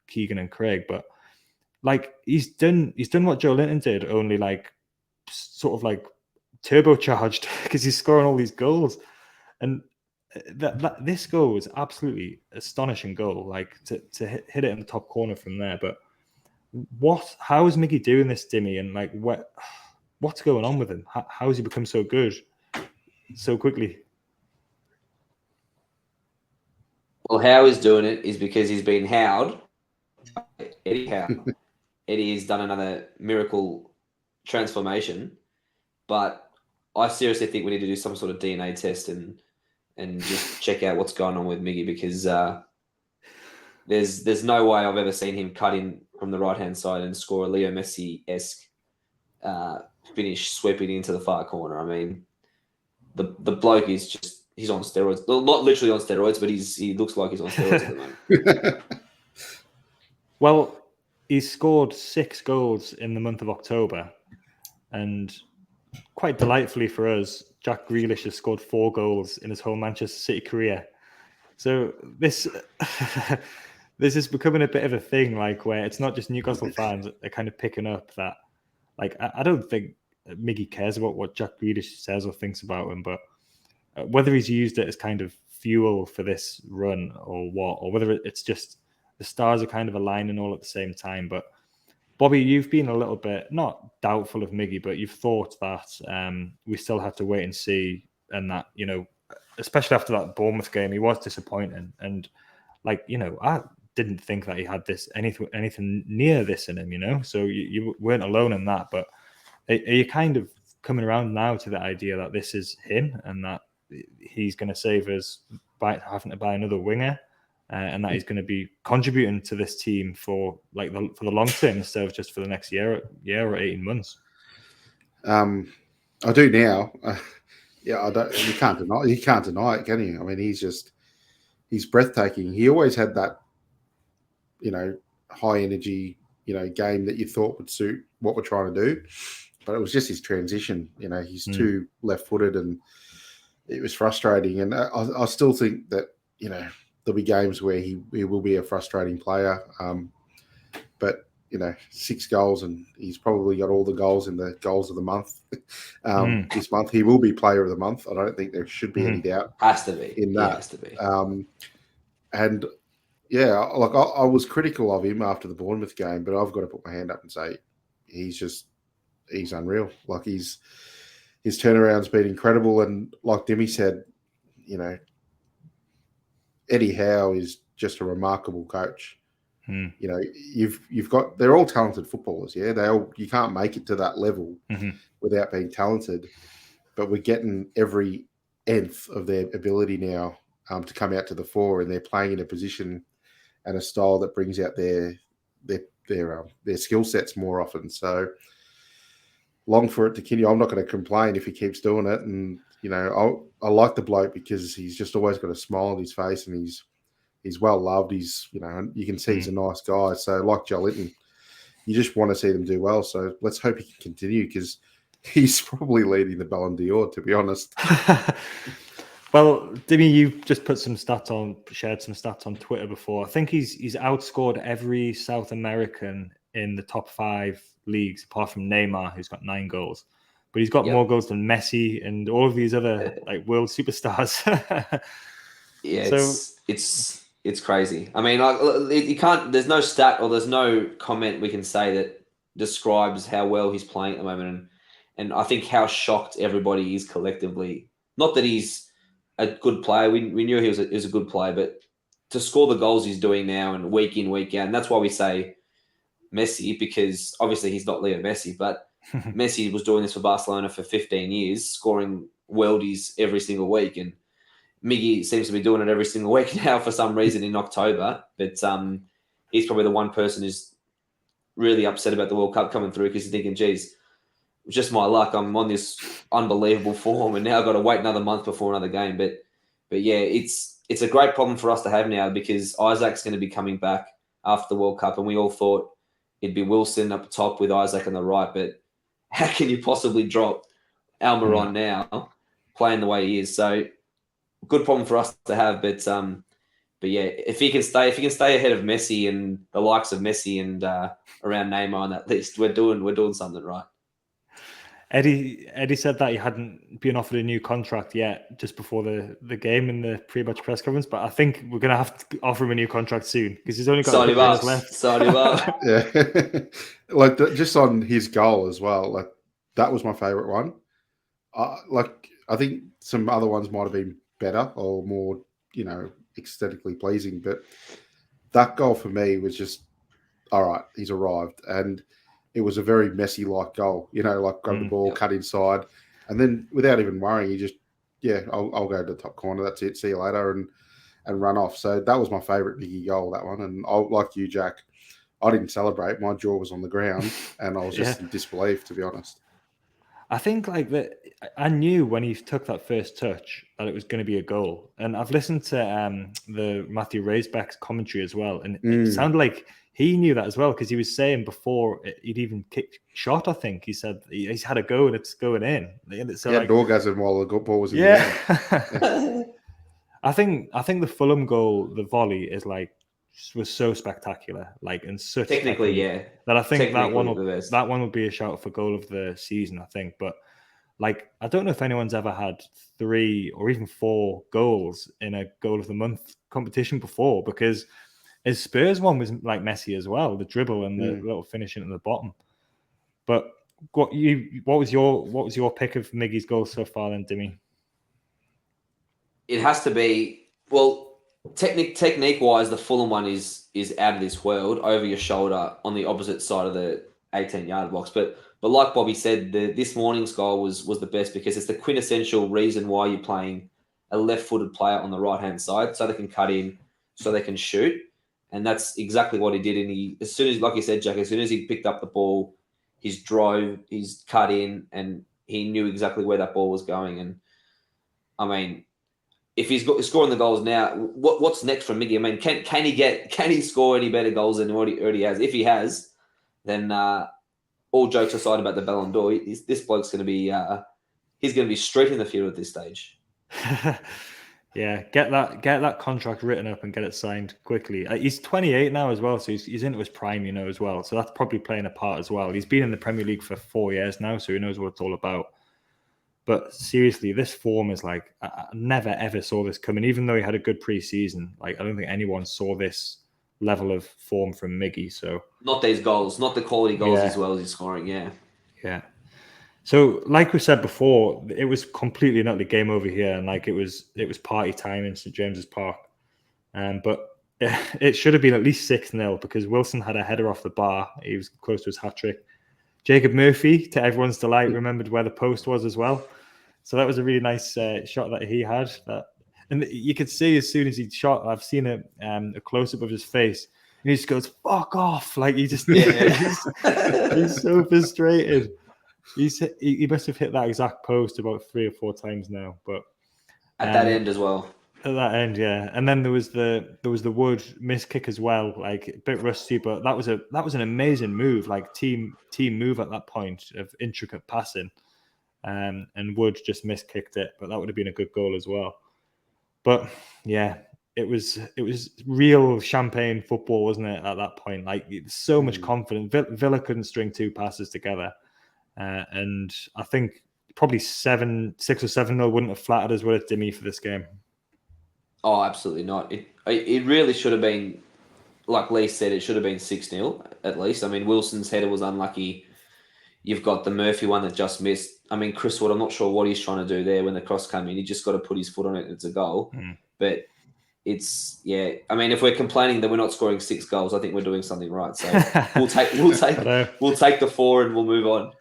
Keegan and Craig, but like he's done what Joe Linton did, only like sort of like turbocharged because he's scoring all these goals. And this goal was absolutely astonishing goal, like to hit it in the top corner from there. But how is Miggy doing this, Dimi? And like what's going on with him? How has he become so good so quickly? Well, how he's doing it is because he's been howled. Eddie Howe. Eddie has done another miracle transformation, but I seriously think we need to do some sort of DNA test and just check out what's going on with Miggy, because there's no way I've ever seen him cut in from the right-hand side and score a Leo Messi-esque finish sweeping into the far corner. I mean, the bloke is just, he's on steroids. Well, not literally on steroids, but he looks like he's on steroids at the moment. Well, he's scored 6 goals in the month of October, and quite delightfully for us, Jack Grealish has scored 4 goals in his whole Manchester City career. So this this is becoming a bit of a thing, like where it's not just Newcastle fans that are kind of picking up that. Like I don't think Miggy cares about what Jack Grealish says or thinks about him, but whether he's used it as kind of fuel for this run or what, or whether it's just the stars are kind of aligning all at the same time. But Bobby, you've been a little bit not doubtful of Miggy, but you've thought that we still have to wait and see, and that, you know, especially after that Bournemouth game, he was disappointing. And like, you know, I didn't think that he had anything near this in him, you know. So you weren't alone in that. But are you kind of coming around now to the idea that this is him and that he's going to save us by having to buy another winger? And that he's going to be contributing to this team for the long term instead of just for the next year or 18 months. I do now. Yeah, I don't. You can't deny it, can you? I mean, he's breathtaking. He always had that, you know, high energy, you know, game that you thought would suit what we're trying to do, but it was just his transition. You know, he's too left-footed, and it was frustrating. And I still think that, you know, there'll be games where he will be a frustrating player. But, you know, 6 goals, and he's probably got all the goals in the goals of the month. This month, he will be player of the month. I don't think there should be any doubt. Has to be. In that. Has to be. And, yeah, like I was critical of him after the Bournemouth game, but I've got to put my hand up and say he's unreal. Like his turnaround's been incredible. And like Dimi said, you know, Eddie Howe is just a remarkable coach. You know, they're all talented footballers. Yeah, you can't make it to that level without being talented. But we're getting every nth of their ability now to come out to the fore, and they're playing in a position and a style that brings out their skill sets more often. So long for it to continue. I'm not going to complain if he keeps doing it. And you know, I like the bloke because he's just always got a smile on his face, and he's well loved. He's, you know, you can see he's a nice guy. So like Joe Linton, you just want to see them do well. So let's hope he can continue, because he's probably leading the Ballon d'Or, to be honest. Well, Dimi, you've just shared some stats on Twitter before. I think he's outscored every South American in the top 5 leagues, apart from Neymar, who's got 9 goals. But he's got more goals than Messi and all of these other like world superstars. Yeah, so it's crazy. I mean, like, you can't. There's no stat or there's no comment we can say that describes how well he's playing at the moment, and I think how shocked everybody is collectively. Not that he's a good player. We knew he was a good player, but to score the goals he's doing now and week in, week out, and that's why we say Messi, because obviously he's not Leo Messi, but Messi was doing this for Barcelona for 15 years, scoring worldies every single week, and Miggy seems to be doing it every single week now for some reason in October. But he's probably the one person who's really upset about the World Cup coming through, because he's thinking, geez, it's just my luck. I'm on this unbelievable form, and now I've got to wait another month before another game. But yeah, it's a great problem for us to have now, because Isaac's going to be coming back after the World Cup, and we all thought it'd be Wilson up top with Isaac on the right. But how can you possibly drop Almiron now playing the way he is? So good problem for us to have. But yeah, if he can stay ahead of Messi and the likes of Messi and around Neymar on that list, we're doing something right. Eddie said that he hadn't been offered a new contract yet, just before the game in the pre-match press conference. But I think we're going to have to offer him a new contract soon, because he's only got a couple years left. Sign him up. Yeah, like just on his goal as well. Like that was my favorite one. I think some other ones might have been better or more, you know, aesthetically pleasing, but that goal for me was just all right. He's arrived, and it was a very Messi-like goal, you know, like grab the ball, cut inside, and then without even worrying, he just, I'll go to the top corner. That's it. See you later, and run off. So that was my favourite Biggie goal, that one. And like you, Jack, I didn't celebrate. My jaw was on the ground, and I was just in disbelief, to be honest. I think like that. I knew when he took that first touch that it was going to be a goal, and I've listened to the Matthew Raisbeck's commentary as well, and it sounded like he knew that as well, because he was saying before he'd even kicked shot, I think he said he's had a go and it's going in. So he had an orgasm while the ball was in the yeah. air. I think the Fulham goal, the volley, is like was so spectacular, like and such Technically, technique, yeah. that I think that Technically one will be a shout for goal of the season, I think. But like, I don't know if anyone's ever had 3 or even 4 goals in a goal of the month competition before, because his Spurs one was like messy as well, the dribble and the little finishing at the bottom. But what was your pick of Miggy's goals so far then, Dimi? It has to be, well, technique wise, the Fulham one is out of this world, over your shoulder on the opposite side of the 18-yard box. But like Bobby said, this morning's goal was the best, because it's the quintessential reason why you're playing a left-footed player on the right-hand side, so they can cut in, so they can shoot. And that's exactly what he did. And as soon as, like you said, Jack, as soon as he picked up the ball, his drove, he's cut in, and he knew exactly where that ball was going. And I mean, if he's scoring the goals now, what's next from Miggy? I mean, can he score any better goals than what he already has? If he has, then all jokes aside about the Ballon d'Or, this bloke's going to be he's going to be straight in the field at this stage. Yeah, get that contract written up and get it signed quickly. He's 28 now as well, so he's into his prime, as well. So that's probably playing a part as well. He's been in the Premier League for 4 years now, so he knows what it's all about. But seriously, this form is like, I never ever saw this coming. Even though he had a good pre-season, like I don't think anyone saw this level of form from Miggy. So not these goals, not the quality goals as well as he's scoring. Yeah. So, like we said before, it was completely not the game over here, and like it was party time in St James's Park. But it should have been at least 6-0, because Wilson had a header off the bar. He was close to his hat trick. Jacob Murphy, to everyone's delight, remembered where the post was as well. So that was a really nice shot that he had. And you could see as soon as he shot, I've seen a close-up of his face, and he just goes, "Fuck off!" Like he's so frustrated. He must have hit that exact post about 3 or 4 times now. But at that end as well. At that end, yeah. And then there was the Wood miss kick as well, like a bit rusty, but that was an amazing move, like team move at that point of intricate passing. And Wood just miskicked it, but that would have been a good goal as well. But yeah, it was real champagne football, wasn't it? At that point, like so much confidence. Villa couldn't string 2 passes together, and I think probably 6 or 7-0 wouldn't have flattered us, would it, Dimi, for this game? Oh, absolutely not. It really should have been, like Lee said, it should have been 6-0 at least. I mean, Wilson's header was unlucky. You've got the Murphy one that just missed. I mean, Chris Wood, I'm not sure what he's trying to do there when the cross came in. He just got to put his foot on it and it's a goal. But it's, yeah. I mean, if we're complaining that we're not scoring 6 goals, I think we're doing something right. So we'll take the 4 and we'll move on.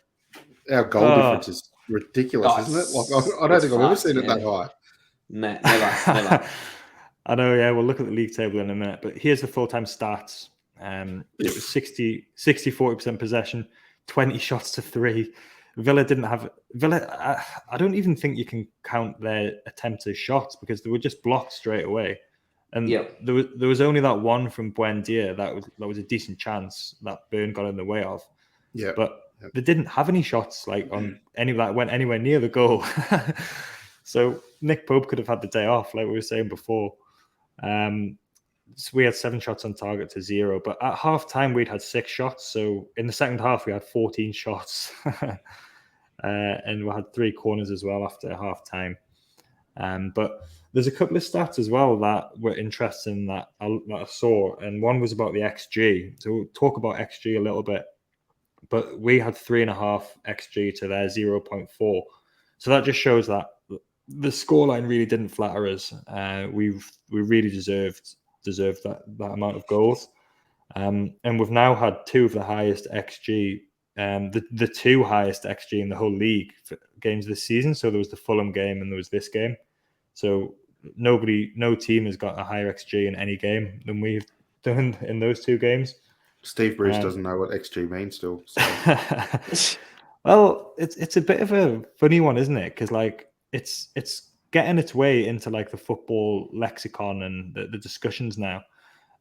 Our goal difference is ridiculous, isn't it? Like I don't think I've ever seen it that high. Never. I know, yeah. We'll look at the league table in a minute, but here's the full-time stats. It was 40% possession, 20 shots to 3. Villa didn't have... I don't even think you can count their attempts as shots, because they were just blocked straight away. And there was only that one from Buendia that was a decent chance that Byrne got in the way of. Yeah. But they didn't have any shots like on any that went anywhere near the goal. So Nick Pope could have had the day off, like we were saying before. So we had 7 shots on target to 0, but at half time we'd had 6 shots. So in the second half we had 14 shots, and we had 3 corners as well after half time. But there's a couple of stats as well that were interesting that I saw, and one was about the XG. So we'll talk about XG a little bit, but we had 3.5 XG to their 0.4. So that just shows that the scoreline really didn't flatter us. We really deserved that amount of goals. And we've now had 2 of the highest XG, the 2 highest XG in the whole league for games this season. So there was the Fulham game and there was this game. So no team has got a higher XG in any game than we've done in those 2 games. Steve Bruce doesn't know what XG means still. So. Well, it's a bit of a funny one, isn't it? Because like it's getting its way into like the football lexicon and the discussions now.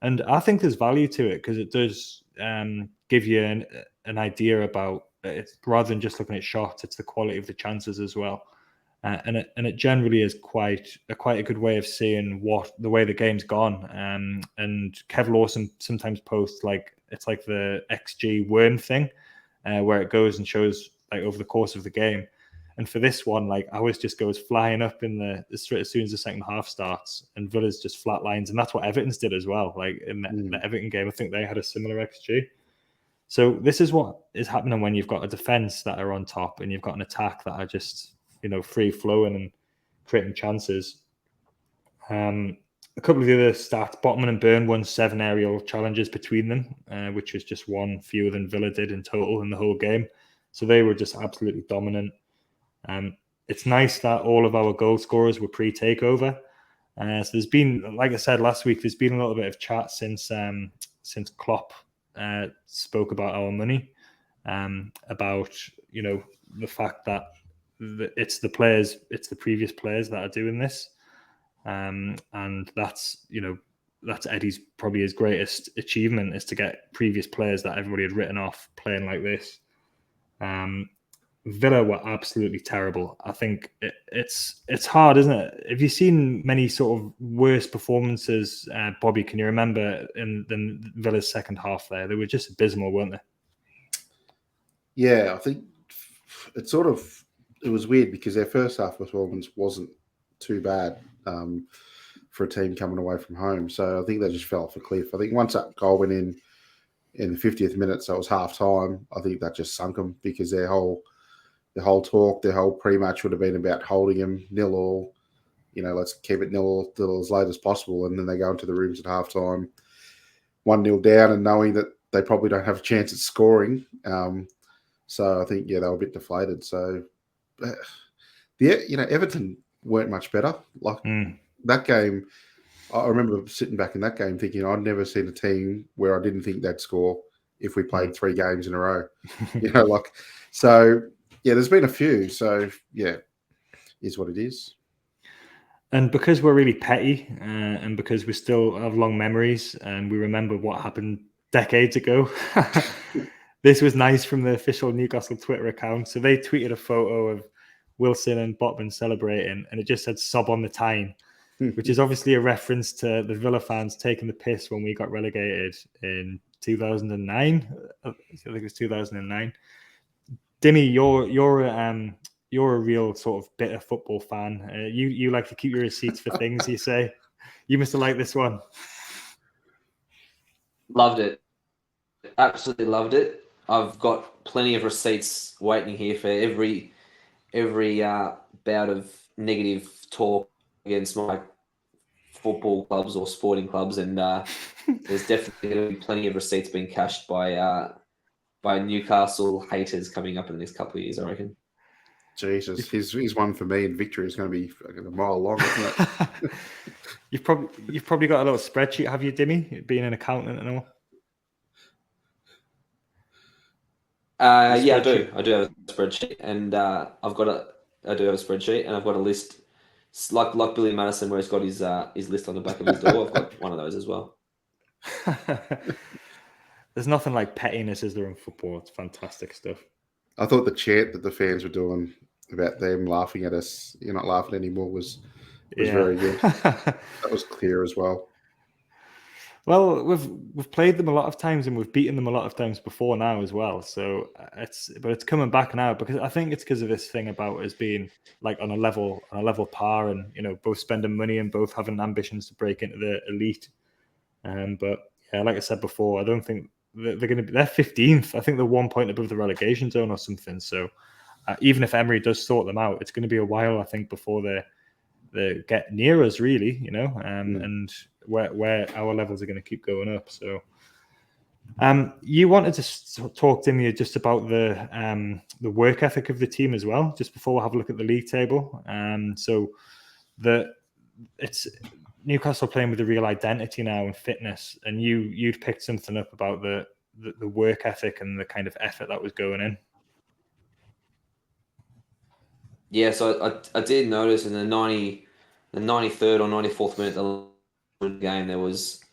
And I think there's value to it because it does give you an idea about it, rather than just looking at shots, it's the quality of the chances as well. And it generally is quite a good way of seeing the way the game's gone. And Kev Lawson sometimes posts it's like the XG worm thing, where it goes and shows like over the course of the game. And for this one, like ours just goes flying up in the straight as soon as the second half starts, and Villa's just flat lines, and that's what Everton's did as well. Like in the Everton game, I think they had a similar XG. So this is what is happening when you've got a defense that are on top and you've got an attack that are just free flowing and creating chances. A couple of the other stats: Botman and Burn won 7 aerial challenges between them, which was just one fewer than Villa did in total in the whole game. So they were just absolutely dominant. It's nice that all of our goal scorers were pre-takeover. So there's been, like I said last week, there's been a little bit of chat since Klopp spoke about our money, about the fact that it's the previous players that are doing this, and that's Eddie's probably his greatest achievement, is to get previous players that everybody had written off playing like this. Villa were absolutely terrible. I think it's hard, isn't it? Have you seen many sort of worse performances, Bobby? Can you remember in Villa's second half there? They were just abysmal, weren't they? Yeah, I think it was weird because their first half performance wasn't too bad for a team coming away from home. So I think they just fell off a cliff. I think once that goal went in the 50th minute, so it was half time, I think that just sunk them, because their whole talk, their whole pre-match would have been about holding them 0-0. Let's keep it 0 till as late as possible. And then they go into the rooms at halftime, 1-0 down, and knowing that they probably don't have a chance at scoring. So I think, they were a bit deflated. So, Everton weren't much better. That game, I remember sitting back in that game thinking I'd never seen a team where I didn't think they'd score if we played 3 games in a row. So. Yeah, there's been a few. So, is what it is. And because we're really petty, and because we still have long memories and we remember what happened decades ago, this was nice from the official Newcastle Twitter account. So they tweeted a photo of Wilson and Botman celebrating, and it just said "sob on the tyne," which is obviously a reference to the Villa fans taking the piss when we got relegated in 2009. I think it was 2009. Dimi, you're a real sort of bitter football fan. You like to keep your receipts for things, you say. You must have liked this one. Loved it. Absolutely loved it. I've got plenty of receipts waiting here for every bout of negative talk against my football clubs or sporting clubs, and there's definitely going to be plenty of receipts being cashed by Newcastle haters coming up in the next couple of years, I reckon. Jesus, his one for me in victory is going to be a mile long, isn't it? You've probably got a little spreadsheet, have you, Dimi? Being an accountant and all. Yeah, I do. I do have a spreadsheet, and I do have a spreadsheet, and I've got a list, like Billy Madison, where he's got his list on the back of his door. I've got one of those as well. There's nothing like pettiness, is there, in football? It's fantastic stuff. I thought the chant that the fans were doing about them laughing at us, "You're not laughing anymore," was very good. That was clear as well. Well, we've played them a lot of times and we've beaten them a lot of times before now as well. So it's coming back now, because I think it's because of this thing about us being like on a level par, and both spending money and both having ambitions to break into the elite. But yeah, like I said before, I don't think they're going to be. They're 15th. I think they're 1 point above the relegation zone or something. So even if Emery does sort them out, it's going to be a while, I think, before they get near us, really. And where our levels are going to keep going up. So, you wanted to talk to me just about the work ethic of the team as well, just before we have a look at the league table. So it's Newcastle playing with a real identity now and fitness, and you'd picked something up about the work ethic and the kind of effort that was going in. Yeah, so I did notice in the 93rd or 94th minute of the game, there was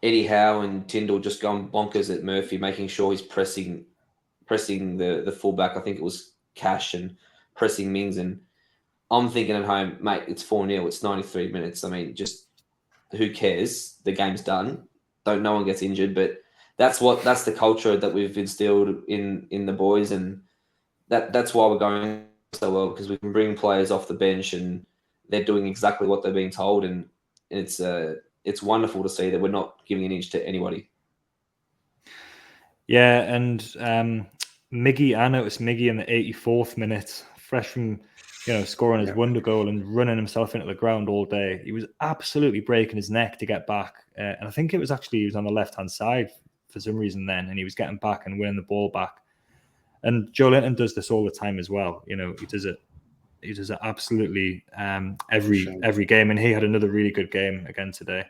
Eddie Howe and Tyndall just gone bonkers at Murphy, making sure he's pressing the fullback. I think it was Cash and pressing Mings. And I'm thinking at home, mate, it's 4-0. It's 93 minutes. I mean, just who cares? The game's done. No one gets injured. But that's the culture that we've instilled in the boys, and that's why we're going so well, because we can bring players off the bench and they're doing exactly what they're being told, and it's wonderful to see that we're not giving an inch to anybody. Yeah, and Miggy, I noticed Miggy in the 84th minute, fresh from scoring his wonder goal and running himself into the ground all day. He was absolutely breaking his neck to get back, and I think he was on the left-hand side for some reason then, and he was getting back and winning the ball back. And Joe Linton does this all the time as well. He does it. He does it absolutely every game, and he had another really good game again today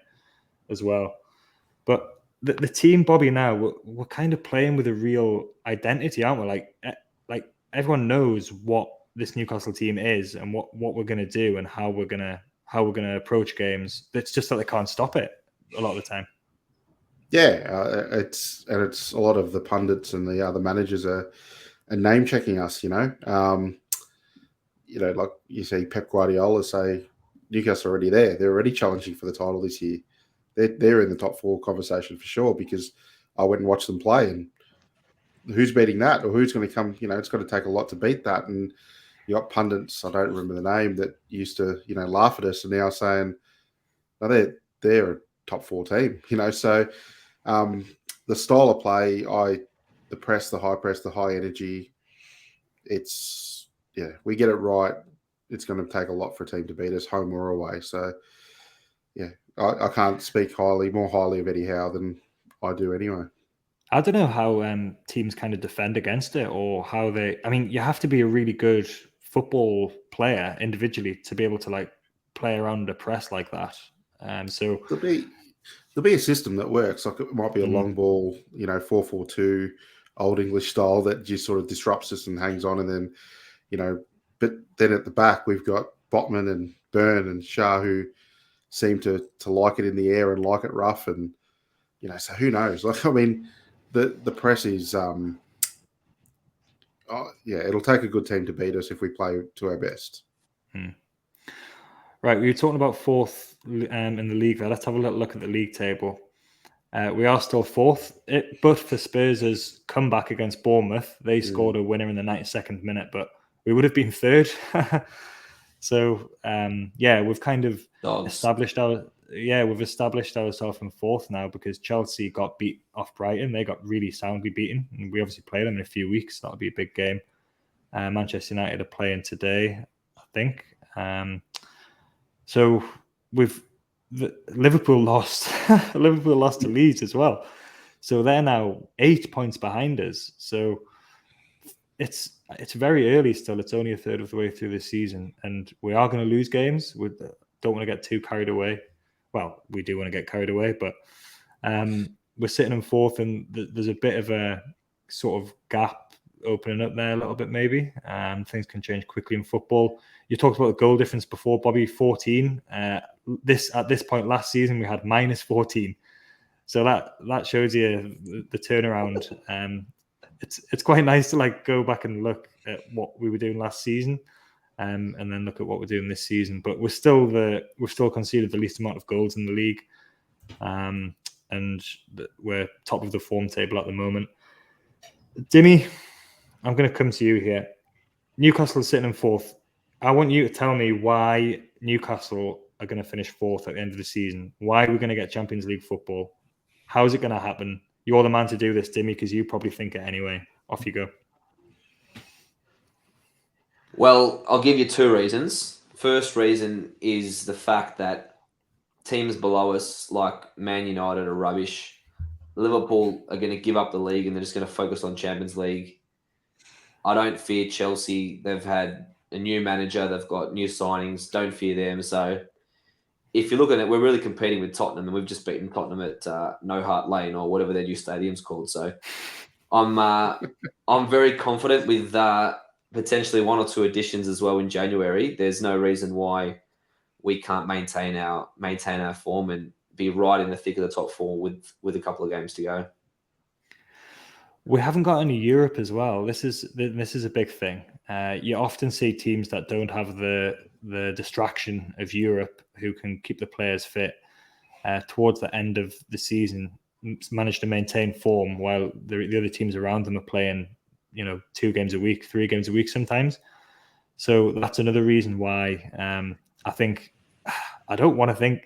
as well. But the team, Bobby, now we're kind of playing with a real identity, aren't we? Like everyone knows what this Newcastle team is and what we're going to do and how we're going to approach games. It's just that they can't stop it a lot of the time. Yeah, it's a lot of the pundits and the other managers are name checking us. Like you see Pep Guardiola say, Newcastle are already there. They're already challenging for the title this year. They're in the top 4 conversation for sure, because I went and watched them play, and who's beating that, or who's going to come? It's got to take a lot to beat that. And you got pundits, I don't remember the name, that used to laugh at us, and now saying, no, they're a top 4 team. So the style of play, the press, the high energy, we get it right. It's going to take a lot for a team to beat us, home or away. So yeah, I can't speak more highly of Eddie Howe than I do anyway. I don't know how teams kind of defend against it, or how they. I mean, you have to be a really good football player individually to be able to play around a press like that. So there'll be a system that works. Like it might be a long ball, 4-4-2, old English style that just sort of disrupts us and hangs on, and then but then at the back we've got Botman and Byrne and Shah who seem to like it in the air and like it rough, and so who knows? I mean, the press is it'll take a good team to beat us if we play to our best. Right, we were talking about 4th in the league there. Let's have a little look at the league table. We are still 4th, but for Spurs' comeback against Bournemouth, they scored a winner in the 92nd minute, but we would have been 3rd. So we've kind of established ourselves in 4th now, because Chelsea got beat off Brighton. They got really soundly beaten, and we obviously play them in a few weeks. That'll be a big game. Manchester United are playing today, I think. So Liverpool lost. Liverpool lost to Leeds as well. So they're now 8 points behind us. So it's very early still. It's only a third of the way through this season, and we are going to lose games. We don't want to get too carried away. Well, we do want to get carried away, but we're sitting in 4th, and there's a bit of a sort of gap opening up there a little bit, maybe. Things can change quickly in football. You talked about the goal difference before, Bobby. 14. At this point last season, we had -14. So that shows you the turnaround. It's quite nice to go back and look at what we were doing last season, and then look at what we're doing this season. But we've still conceded the least amount of goals in the league, and we're top of the form table at the moment. Dimi, I'm going to come to you here. Newcastle is sitting in 4th. I want you to tell me why Newcastle are going to finish 4th at the end of the season. Why are we going to get Champions League football? How is it going to happen? You're the man to do this, Dimi, because you probably think it anyway. Off you go. Well, I'll give you 2 reasons. First reason is the fact that teams below us, like Man United, are rubbish. Liverpool are going to give up the league and they're just going to focus on Champions League. I don't fear Chelsea. They've had a new manager. They've got new signings. Don't fear them. So if you look at it, we're really competing with Tottenham, and we've just beaten Tottenham at No Hart Lane, or whatever their new stadium's called. So I'm very confident with potentially 1 or 2 additions as well in January. There's no reason why we can't maintain our form and be right in the thick of the top four with a couple of games to go. We haven't got any Europe as well. This is a big thing. You often see teams that don't have the distraction of Europe, who can keep the players fit towards the end of the season, manage to maintain form while the other teams around them are playing, 2 games a week, 3 games a week sometimes. So that's another reason why I think I don't want to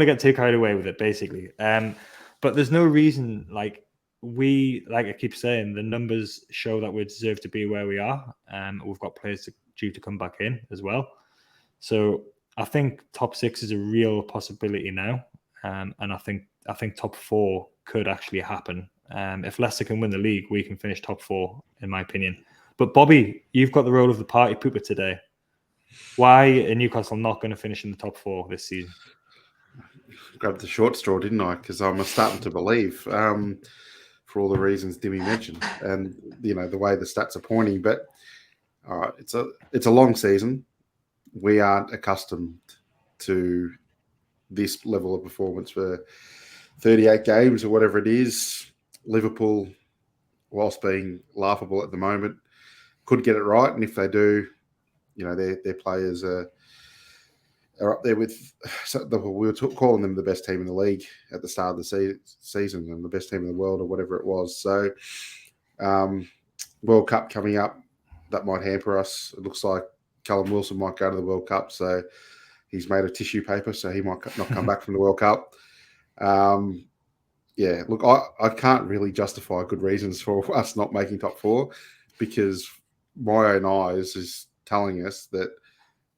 get too carried away with it, basically. But there's no reason, like I keep saying, the numbers show that we deserve to be where we are. We've got players due to come back in as well. So I think top 6 is a real possibility now. And I think top 4 could actually happen. If Leicester can win the league, we can finish top 4, in my opinion. But Bobby, you've got the role of the party pooper today. Why are Newcastle not going to finish in the top 4 this season? Grabbed the short straw, didn't I? Because I'm starting to believe, for all the reasons Dimi mentioned, and the way the stats are pointing. But it's a long season. We aren't accustomed to this level of performance for 38 games or whatever it is. Liverpool, whilst being laughable at the moment, could get it right, and if they do, their players are up there with. We were calling them the best team in the league at the start of the season, and the best team in the world, or whatever it was. So, World Cup coming up, that might hamper us. It looks like Callum Wilson might go to the World Cup, so he's made of tissue paper, so he might not come back from the World Cup. Yeah, look, I can't really justify good reasons for us not making top 4, because my own eyes is telling us that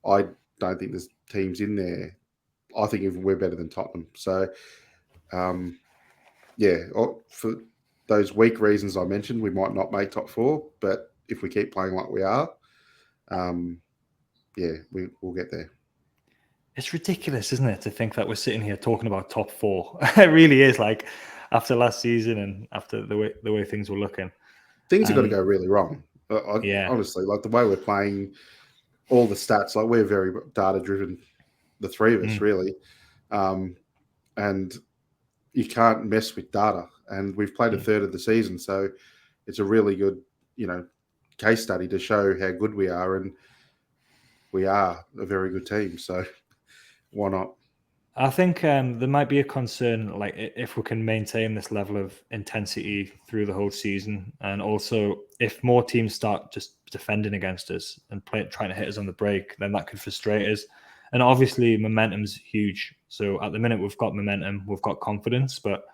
I don't think there's teams in there. I think even we're better than Tottenham. So, for those weak reasons I mentioned, we might not make top 4, but if we keep playing like we are, we'll get there. It's ridiculous, isn't it, to think that we're sitting here talking about top 4? It really is. Like, after last season and after the way things were looking, things are going to go really wrong. Honestly, like the way we're playing, all the stats, like we're very data driven, the three of us really, and you can't mess with data. And we've played a third of the season, so it's a really good, case study to show how good we are, and we are a very good team. So why not? I think there might be a concern, like if we can maintain this level of intensity through the whole season, and also if more teams start just defending against us and trying to hit us on the break, then that could frustrate us. And obviously, momentum's huge. So at the minute, we've got momentum, we've got confidence, but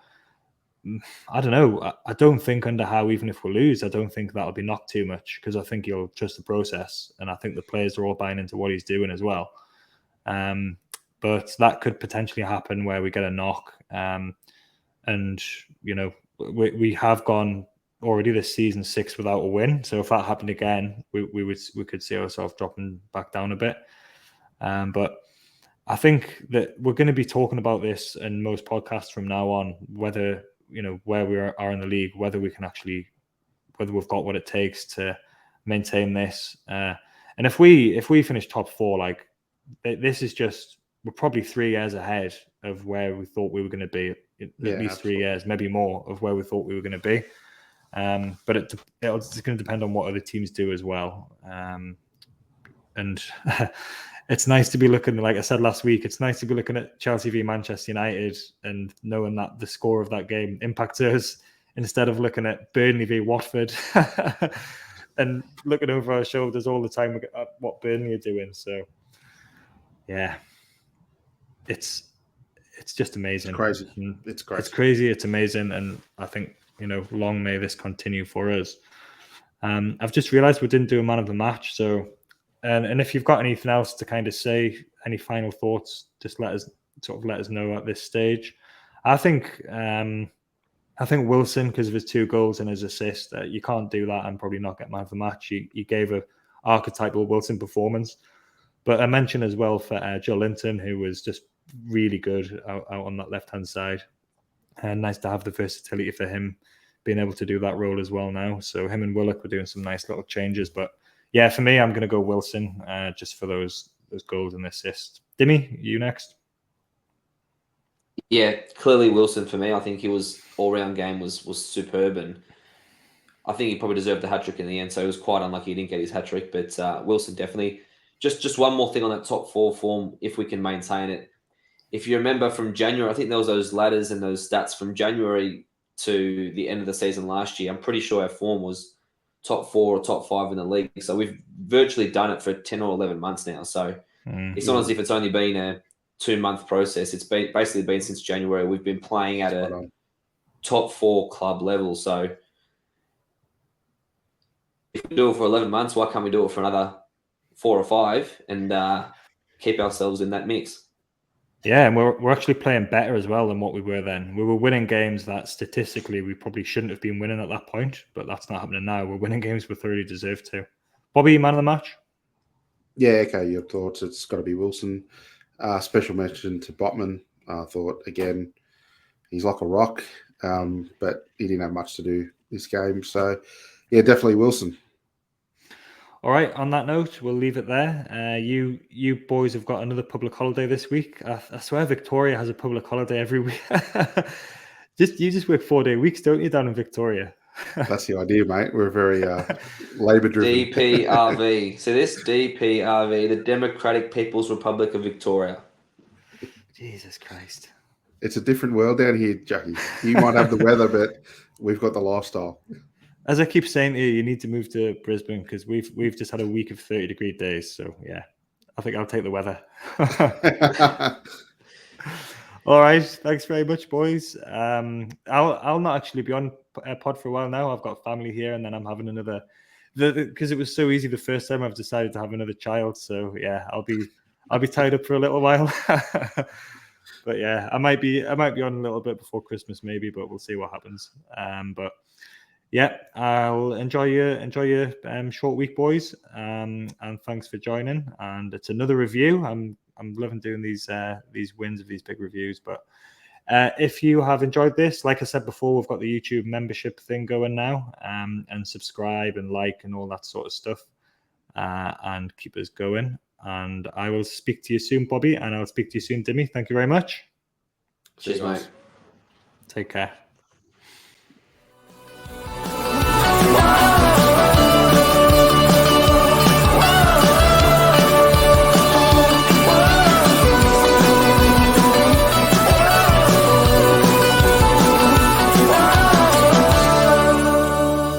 I don't know. I don't think under Howe, even if we lose, I don't think that'll be knocked too much, because I think he'll trust the process, and I think the players are all buying into what he's doing as well. But that could potentially happen where we get a knock. And, we have gone already this season 6 without a win. So if that happened again, we could see ourselves dropping back down a bit. But I think that we're going to be talking about this in most podcasts from now on, whether, where we are in the league, whether we've got what it takes to maintain this. And if we finish top 4, like this is just, we're probably 3 years ahead of where we thought we were going to be. At least absolutely. 3 years, maybe more, of where we thought we were going to be. But it's going to depend on what other teams do as well. And it's nice to be looking, like I said last week, it's nice to be looking at Chelsea v Manchester United and knowing that the score of that game impacts us, instead of looking at Burnley v Watford and looking over our shoulders all the time at what Burnley are doing. So, yeah. It's just amazing. It's crazy. It's crazy. It's amazing. And I think, long may this continue for us. I've just realized we didn't do a man of the match. So, and if you've got anything else to kind of say, any final thoughts, just let us know at this stage. I think Wilson, because of his 2 goals and his assist, you can't do that and probably not get man of the match. He gave a archetypal Wilson performance. But I mentioned as well for Joe Linton, who was just really good out on that left-hand side. And nice to have the versatility for him being able to do that role as well now. So him and Willock were doing some nice little changes. But yeah, for me, I'm going to go Wilson just for those goals and assists. Dimi, you next. Yeah, clearly Wilson for me. I think he was all-round game was superb, and I think he probably deserved the hat-trick in the end, so he was quite unlucky he didn't get his hat-trick, but Wilson definitely. Just one more thing on that top 4 form, if we can maintain it. If you remember from January, I think there was those ladders and those stats from January to the end of the season last year. I'm pretty sure our form was top 4 or top 5 in the league. So we've virtually done it for 10 or 11 months now. So it's not as if it's only been a 2-month process. It's been basically been since January. We've been playing at a top 4 club level. So if we do it for 11 months, why can't we do it for another 4 or 5 and keep ourselves in that mix? Yeah, and we're actually playing better as well than what we were then. We were winning games that statistically we probably shouldn't have been winning at that point, but that's not happening now. We're winning games we thoroughly deserve to. Bobby, man of the match? Yeah, okay, your thoughts. It's got to be Wilson. Special mention to Botman. I thought, again, he's like a rock, but he didn't have much to do this game. So, yeah, definitely Wilson. All right, on that note, we'll leave it there. You boys have got another public holiday this week. I swear Victoria has a public holiday every week. You just work 4-day weeks, don't you, down in Victoria? That's the idea, mate. We're very labour-driven. DPRV. So this DPRV, the Democratic People's Republic of Victoria. Jesus Christ. It's a different world down here, Jackie. You might have the weather, but we've got the lifestyle. As I keep saying to you, you need to move to Brisbane because we've just had a week of 30-degree days. So yeah, I think I'll take the weather. All right, thanks very much, boys. I'll not actually be on pod for a while now. I've got family here, and then I'm having another. Because it was so easy the first time, I've decided to have another child. So yeah, I'll be tied up for a little while. But yeah, I might be on a little bit before Christmas, maybe, but we'll see what happens. But yeah, I'll enjoy your short week, boys. And thanks for joining. And it's another review. I'm loving doing these wins of these big reviews. But if you have enjoyed this, like I said before, we've got the YouTube membership thing going now. And subscribe and like and all that sort of stuff. And keep us going. And I will speak to you soon, Bobby, and I'll speak to you soon, Dimi. Thank you very much. Cheers, mate. Take care.